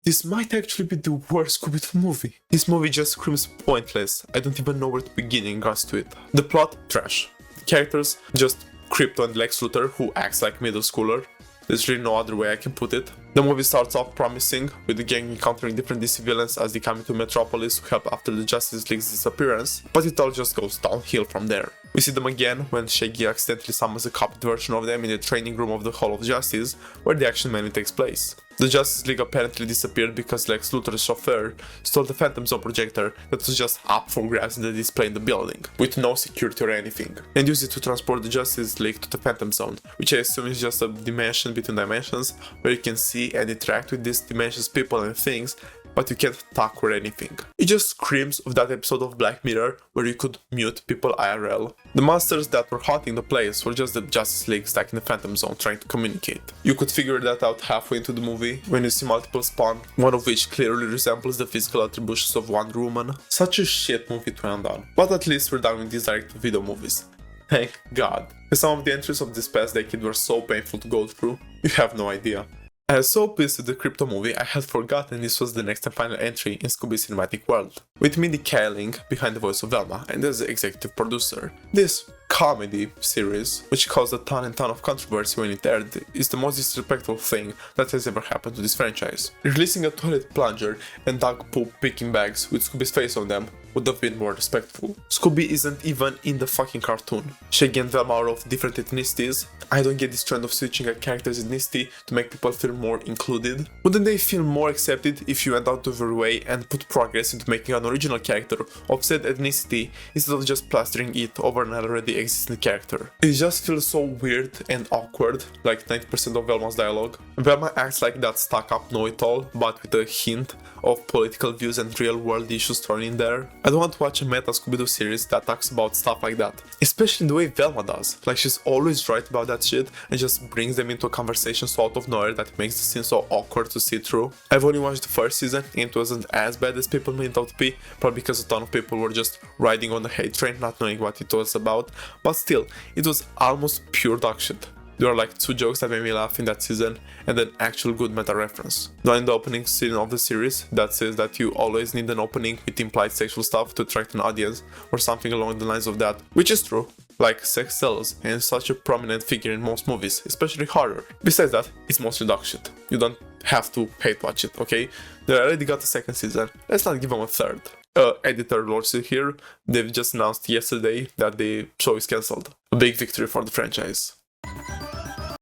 this might actually be the worst Scooby-Doo movie. This movie just screams pointless. I don't even know where to begin in regards to it. The plot, trash. The characters, just Crypto and Lex Luthor, who acts like middle schooler. There's really no other way I can put it. The movie starts off promising, with the gang encountering different DC villains as they come into Metropolis to help after the Justice League's disappearance, but it all just goes downhill from there. We see them again when Shaggy accidentally summons a copied version of them in the training room of the Hall of Justice, where the action mainly takes place. The Justice League apparently disappeared because Lex Luthor's chauffeur stole the Phantom Zone projector that was just up for grabs in the display in the building, with no security or anything, and used it to transport the Justice League to the Phantom Zone, which I assume is just a dimension between dimensions, where you can see and interact with these dimensions, people and things, but you can't talk or anything. It just screams of that episode of Black Mirror where you could mute people IRL. The monsters that were haunting the place were just the Justice League stuck in the Phantom Zone trying to communicate. You could figure that out halfway into the movie when you see multiple spawn, one of which clearly resembles the physical attributions of Wonder Woman. Such a shit movie to end on. But at least we're done with these direct-to-video movies. Thank God. Some of the entries of this past decade were so painful to go through, you have no idea. I was so pissed with the Crypto movie, I had forgotten this was the next and final entry in Scooby's cinematic world, with Mindy Kaling behind the voice of Velma and as the executive producer. This comedy series, which caused a ton of controversy when it aired, is the most disrespectful thing that has ever happened to this franchise. Releasing a toilet plunger and dog poop picking bags with Scooby's face on them would have been more respectful. Scooby isn't even in the fucking cartoon. Shaggy and Velma are of different ethnicities. I don't get this trend of switching a character's ethnicity to make people feel more included. Wouldn't they feel more accepted if you went out of your way and put progress into making an original character of said ethnicity instead of just plastering it over an already existing character? It just feels so weird and awkward, like 90% of Velma's dialogue. Velma acts like that stuck-up know-it-all, but with a hint of political views and real-world issues thrown in there. I don't want to watch a meta Scooby-Doo series that talks about stuff like that, especially the way Velma does. Like, she's always right about that shit and just brings them into a conversation so out of nowhere that it makes the scene so awkward to see through. I've only watched the first season and it wasn't as bad as people made it out to be, probably because a ton of people were just riding on the hate train not knowing what it was about, but still, it was almost pure dog shit. There are like 2 jokes that made me laugh in that season, and an actual good meta reference. Not in the opening scene of the series that says that you always need an opening with implied sexual stuff to attract an audience, or something along the lines of that, which is true. Like, sex sells, and is such a prominent figure in most movies, especially horror. Besides that, it's mostly dog shit. You don't have to hate watch it, okay? They already got a 2nd season, let's not give them a 3rd. Editor Lords here, they've just announced yesterday that the show is cancelled. A big victory for the franchise.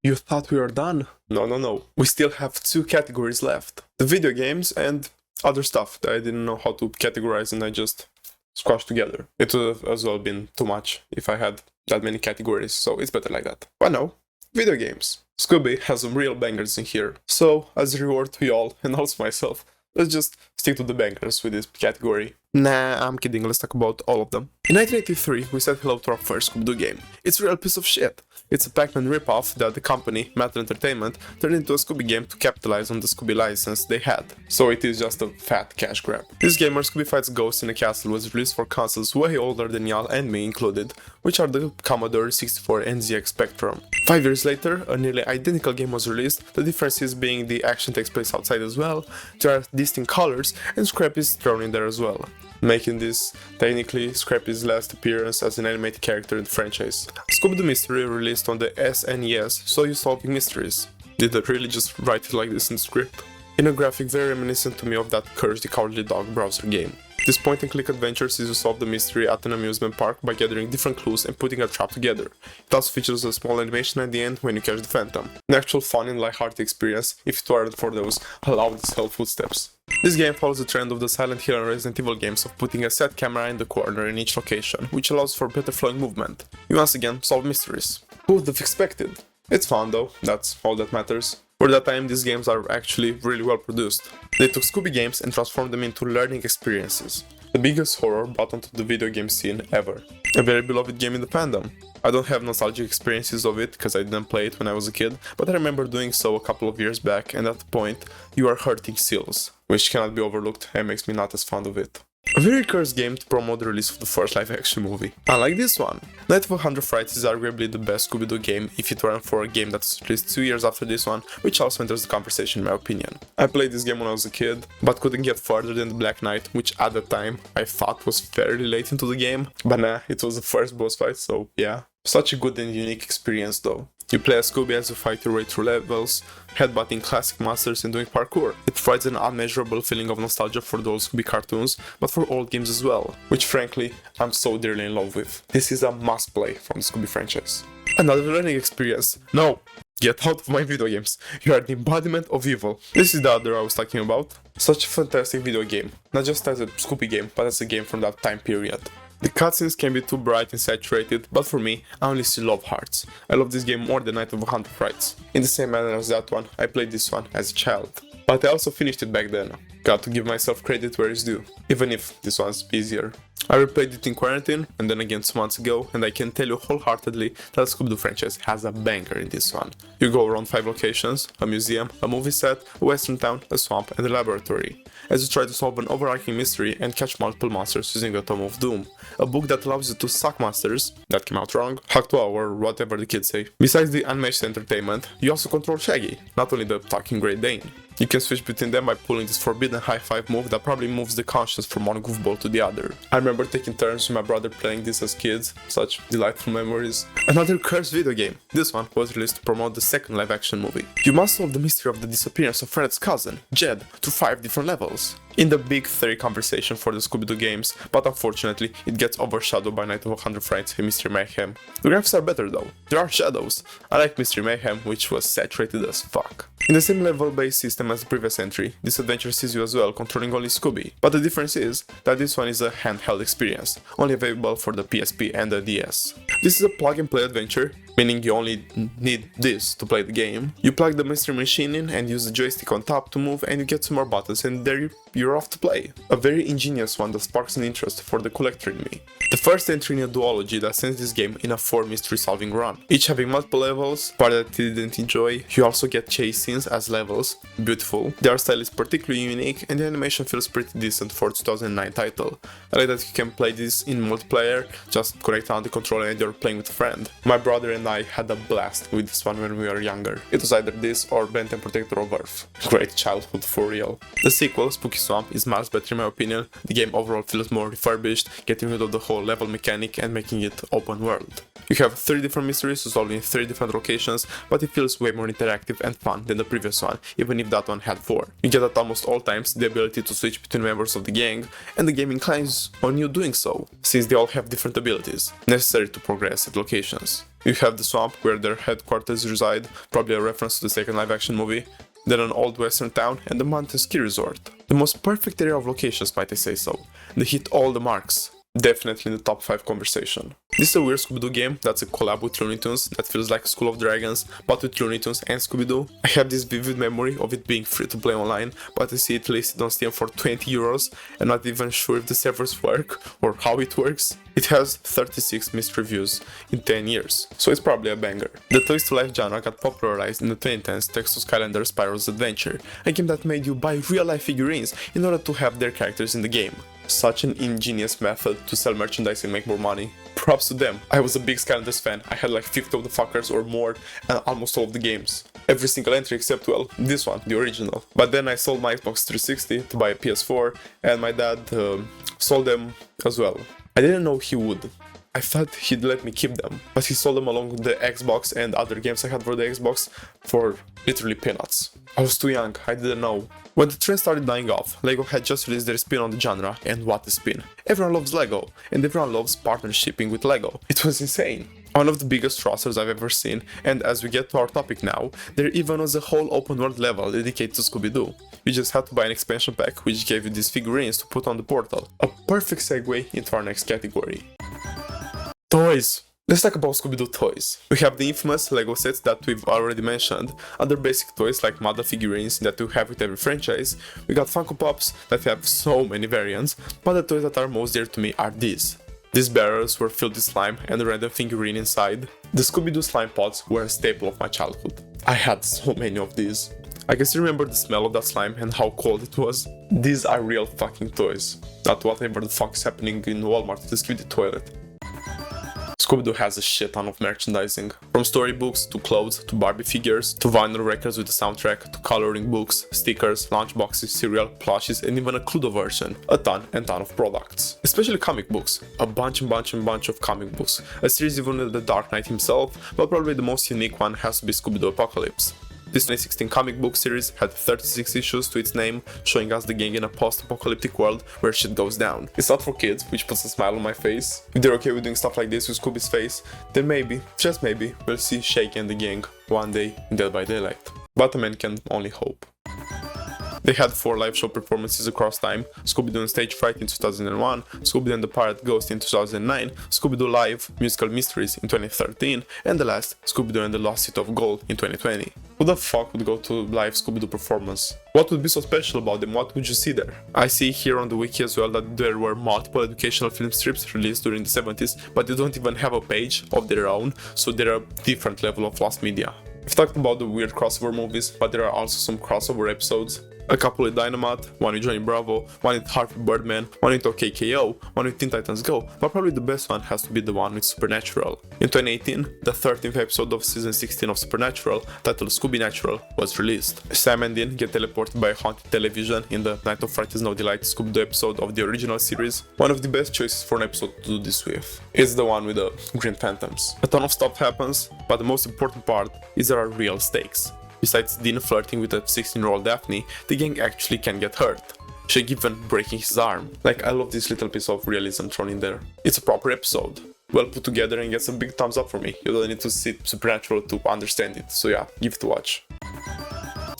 You thought we were done? No. We still have 2 categories left. The video games and other stuff that I didn't know how to categorize and I just squashed together. It would have as well been too much if I had that many categories, so it's better like that. But no, video games. Scooby has some real bangers in here. So, as a reward to y'all, and also myself, let's just stick to the bangers with this category. Nah, I'm kidding, let's talk about all of them. In 1983, we said hello to our first Scooby-Doo game. It's a real piece of shit. It's a Pac-Man ripoff that the company, Matter Entertainment, turned into a Scooby game to capitalize on the Scooby license they had. So it is just a fat cash grab. This game where Scooby fights ghosts in a castle was released for consoles way older than y'all and me included, which are the Commodore 64 and ZX Spectrum. 5 years later, a nearly identical game was released, the differences being the action takes place outside as well, there are distinct colors, and Scrappy is thrown in there as well, making this technically Scrappy's last appearance as an animated character in the franchise. Scooby-Doo Mystery released on the SNES, so you solving mysteries. Did they really just write it like this in the script? In a graphic very reminiscent to me of that Curse the Cowardly Dog browser game. This point-and-click adventure sees you solve the mystery at an amusement park by gathering different clues and putting a trap together. It also features a small animation at the end when you catch the Phantom. An actual fun and light-hearted experience if it weren't for those loud as hell footsteps. This game follows the trend of the Silent Hill and Resident Evil games of putting a set camera in the corner in each location, which allows for better flowing movement. You once again solve mysteries. Who would have expected? It's fun though, that's all that matters. For that time, these games are actually really well produced. They took Scooby games and transformed them into learning experiences. The biggest horror brought onto the video game scene ever. A very beloved game in the fandom. I don't have nostalgic experiences of it because I didn't play it when I was a kid, but I remember doing so a couple of years back, and at the point, you are hurting seals, which cannot be overlooked and makes me not as fond of it. A very cursed game to promote the release of the first live-action movie. Unlike this one, Night of 100 Frights is arguably the best Scooby-Doo game if it weren't for a game that was released 2 years after this one, which also enters the conversation in my opinion. I played this game when I was a kid, but couldn't get further than the Black Knight, which at the time I thought was fairly late into the game, but nah, it was the first boss fight, so yeah. Such a good and unique experience though. You play as Scooby as you fight your way through levels, headbutting classic monsters and doing parkour. It provides an unmeasurable feeling of nostalgia for the old Scooby cartoons, but for old games as well, which frankly, I'm so dearly in love with. This is a must play from the Scooby franchise. Another learning experience. No! Get out of my video games. You are the embodiment of evil. This is the other I was talking about. Such a fantastic video game. Not just as a Scooby game, but as a game from that time period. The cutscenes can be too bright and saturated, but for me, I only see love hearts. I love this game more than Night of 100 Frights. In the same manner as that one, I played this one as a child. But I also finished it back then. Got to give myself credit where it's due, even if this one's easier. I replayed it in quarantine, and then again 2 months ago, and I can tell you wholeheartedly that the Scooby-Doo franchise has a banger in this one. You go around 5 locations, a museum, a movie set, a western town, a swamp, and a laboratory, as you try to solve an overarching mystery and catch multiple monsters using the Tome of Doom, a book that allows you to suck monsters, that came out wrong, hack to or whatever the kids say. Besides the unmatched entertainment, you also control Shaggy, not only the talking Great Dane. You can switch between them by pulling this forbidden high five move that probably moves the conscience from one goofball to the other. I remember remember taking turns with my brother playing this as kids, such delightful memories. Another cursed video game. This one was released to promote the second live-action movie. You must solve the mystery of the disappearance of Fred's cousin, Jed, through 5 different levels. In the big theory conversation for the Scooby-Doo games, but unfortunately it gets overshadowed by Night of 100 Frights and Mystery Mayhem. The graphics are better though, there are shadows, unlike Mystery Mayhem, which was saturated as fuck. In the same level-based system as the previous entry, this adventure sees you as well controlling only Scooby, but the difference is that this one is a handheld experience, only available for the PSP and the DS. This is a plug-and-play adventure, meaning you only need this to play the game. You plug the mystery machine in and use the joystick on top to move, and you get some more buttons, and there you're off to play. A very ingenious one that sparks an interest for the collector in me. The first entry in a duology that sends this game in a 4 mystery solving run, each having multiple levels, part that I didn't enjoy. You also get chase scenes as levels, beautiful. The art style is particularly unique and the animation feels pretty decent for a 2009 title. I like that you can play this in multiplayer, just connect on the controller and you're playing with a friend. My brother and I had a blast with this one when we were younger. It was either this or Ben 10 Protector of Earth. Great childhood for real. The sequel, Spooky Swamp, is miles better in my opinion. The game overall feels more refurbished, getting rid of the whole level mechanic and making it open world. You have 3 different mysteries to solve in 3 different locations, but it feels way more interactive and fun than the previous one, even if that one had 4. You get at almost all times the ability to switch between members of the gang, and the game inclines on you doing so, since they all have different abilities, necessary to progress at locations. You have the swamp where their headquarters reside, probably a reference to the second live-action movie, then an old western town and the mountain ski resort. The most perfect area of locations, might I say so. They hit all the marks. Definitely in the top 5 conversation. This is a weird Scooby-Doo game that's a collab with Looney Tunes that feels like School of Dragons, but with Looney Tunes and Scooby-Doo. I have this vivid memory of it being free to play online, but I see it listed on Steam for 20 euros. I'm not even sure if the servers work or how it works. It has 36 missed reviews in 10 years, so it's probably a banger. The Toys to Life genre got popularized in the 2010s thanks to Skylander Spyro's Adventure, a game that made you buy real-life figurines in order to have their characters in the game. Such an ingenious method to sell merchandise and make more money. Props to them. I was a big Skylanders fan. I had like 50 of the fuckers or more and almost all of the games. Every single entry except, well, this one, the original. But then I sold my Xbox 360 to buy a PS4 and my dad sold them as well. I didn't know he would. I thought he'd let me keep them, but he sold them along with the Xbox and other games I had for the Xbox for literally peanuts. I was too young, I didn't know. When the trend started dying off, LEGO had just released their spin on the genre, and what a spin. Everyone loves LEGO, and everyone loves partnershiping with LEGO. It was insane. One of the biggest rosters I've ever seen, and as we get to our topic now, there even was a whole open world level dedicated to Scooby-Doo. You just had to buy an expansion pack which gave you these figurines to put on the portal. A perfect segue into our next category. Toys! Let's talk about Scooby-Doo toys. We have the infamous LEGO sets that we've already mentioned, other basic toys like model figurines that you have with every franchise, we got Funko Pops that have so many variants, but the toys that are most dear to me are these. These barrels were filled with slime and a random figurine inside. The Scooby-Doo slime pods were a staple of my childhood. I had so many of these. I can still remember the smell of that slime and how cold it was. These are real fucking toys, not whatever the fuck is happening in Walmart to the Scooby toilet. Scooby-Doo has a shit ton of merchandising. From storybooks, to clothes, to Barbie figures, to vinyl records with the soundtrack, to coloring books, stickers, lunchboxes, cereal, plushies, and even a Cluedo version. A ton and ton of products. Especially comic books. A bunch of comic books. A series even with the Dark Knight himself, but probably the most unique one has to be Scooby-Doo Apocalypse. This 2016 comic book series had 36 issues to its name, showing us the gang in a post-apocalyptic world where shit goes down. It's not for kids, which puts a smile on my face. If they're okay with doing stuff like this with Scooby's face, then maybe, just maybe, we'll see Shaggy and the gang one day in Dead by Daylight. But a man can only hope. They had 4 live show performances across time, Scooby-Doo and Stage Fright in 2001, Scooby-Doo and the Pirate Ghost in 2009, Scooby-Doo Live Musical Mysteries in 2013, and the last, Scooby-Doo and the Lost City of Gold in 2020. Who the fuck would go to live Scooby-Doo performance? What would be so special about them? What would you see there? I see here on the wiki as well that there were multiple educational film strips released during the 70s, but they don't even have a page of their own, so they're a different level of lost media. We've talked about the weird crossover movies, but there are also some crossover episodes. A couple with Dynamite, one with Johnny Bravo, one with Harvey Birdman, one with OKKO, one with Teen Titans Go, but probably the best one has to be the one with Supernatural. In 2018, the 13th episode of season 16 of Supernatural, titled Scooby-Natural, was released. Sam and Dean get teleported by a haunted television in the Night of Fright is No Delight Scooby-Doo episode of the original series. One of the best choices for an episode to do this with is the one with the Green Phantoms. A ton of stuff happens, but the most important part is there are real stakes. Besides Dean flirting with a 16-year-old Daphne, the gang actually can get hurt. Shag even breaking his arm. Like, I love this little piece of realism thrown in there. It's a proper episode. Well put together and gets a big thumbs up for me. You don't need to see Supernatural to understand it, so yeah, give it a watch.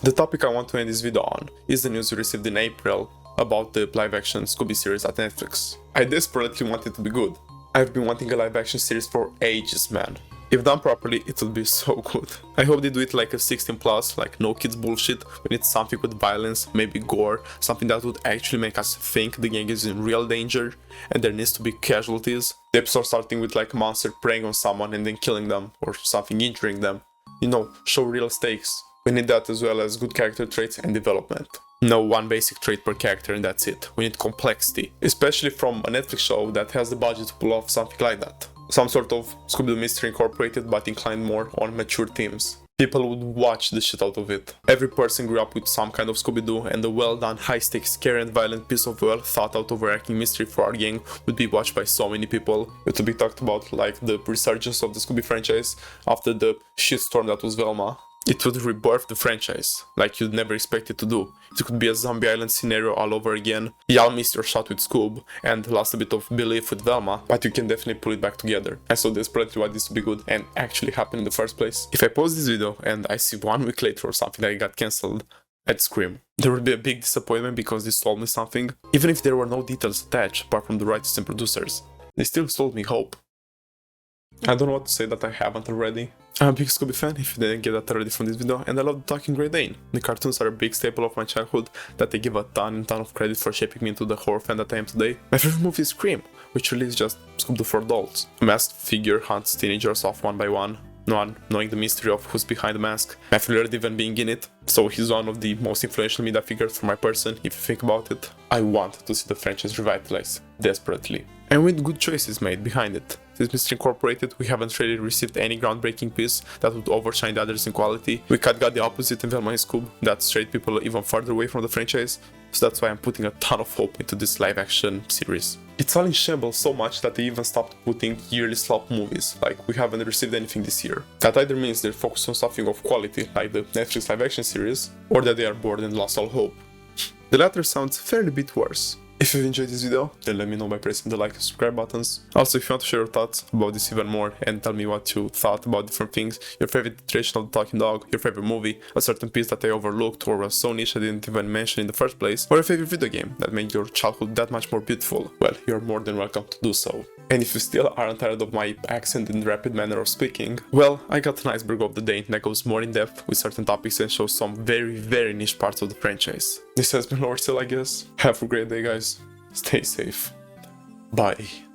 The topic I want to end this video on is the news we received in April about the live-action Scooby series at Netflix. I desperately want it to be good. I've been wanting a live-action series for ages, man. If done properly, it would be so good. I hope they do it like a 16+, like no kids bullshit. We need something with violence, maybe gore, something that would actually make us think the gang is in real danger and there needs to be casualties. The episode starting with like a monster preying on someone and then killing them or something injuring them. You know, show real stakes. We need that as well as good character traits and development. No one basic trait per character and that's it. We need complexity, especially from a Netflix show that has the budget to pull off something like that. Some sort of Scooby-Doo Mystery Incorporated, but inclined more on mature themes. People would watch the shit out of it. Every person grew up with some kind of Scooby-Doo, and the well-done, high-stakes, scary and violent piece of well-thought-out overarching mystery for our gang would be watched by so many people. It would be talked about like the resurgence of the Scooby franchise after the shitstorm that was Velma. It would rebirth the franchise, like you'd never expect it to do. It could be a Zombie Island scenario all over again. Y'all missed your shot with Scoob, and lost a bit of belief with Velma, but you can definitely pull it back together. I so desperately want this to be good and actually happen in the first place. If I post this video and I see 1 week later or something that got cancelled, I'd scream. There would be a big disappointment because they sold me something. Even if there were no details attached apart from the writers and producers, they still sold me hope. I don't know what to say that I haven't already. I'm a big Scooby fan, if you didn't get that already from this video, and I love the talking Great Dane. The cartoons are a big staple of my childhood that I give a ton of credit for shaping me into the horror fan that I am today. My favorite movie is Scream, which really is just Scooby-Doo for adults. A masked figure hunts teenagers off one by one, no one knowing the mystery of who's behind the mask. My favorite even being in it, so he's one of the most influential media figures for my person, if you think about it. I want to see the franchise revitalized, desperately. And with good choices made behind it. Since Mystery Incorporated, we haven't really received any groundbreaking piece that would overshine the others in quality. We got the opposite in Velma and Scoob, that strayed people even farther away from the franchise, so that's why I'm putting a ton of hope into this live-action series. It's all in shambles so much that they even stopped putting yearly slop movies, like we haven't received anything this year. That either means they're focused on something of quality, like the Netflix live-action series, or that they are bored and lost all hope. The latter sounds fairly bit worse. If you've enjoyed this video, then let me know by pressing the like and subscribe buttons. Also, if you want to share your thoughts about this even more and tell me what you thought about different things, your favorite iteration of the talking dog, your favorite movie, a certain piece that I overlooked or was so niche I didn't even mention in the first place, or your favorite video game that made your childhood that much more beautiful, well, you're more than welcome to do so. And if you still aren't tired of my accent and rapid manner of speaking, well, I got an iceberg of the day that goes more in depth with certain topics and shows some very niche parts of the franchise. This has been Lower Still, I guess. Have a great day, guys. Stay safe. Bye.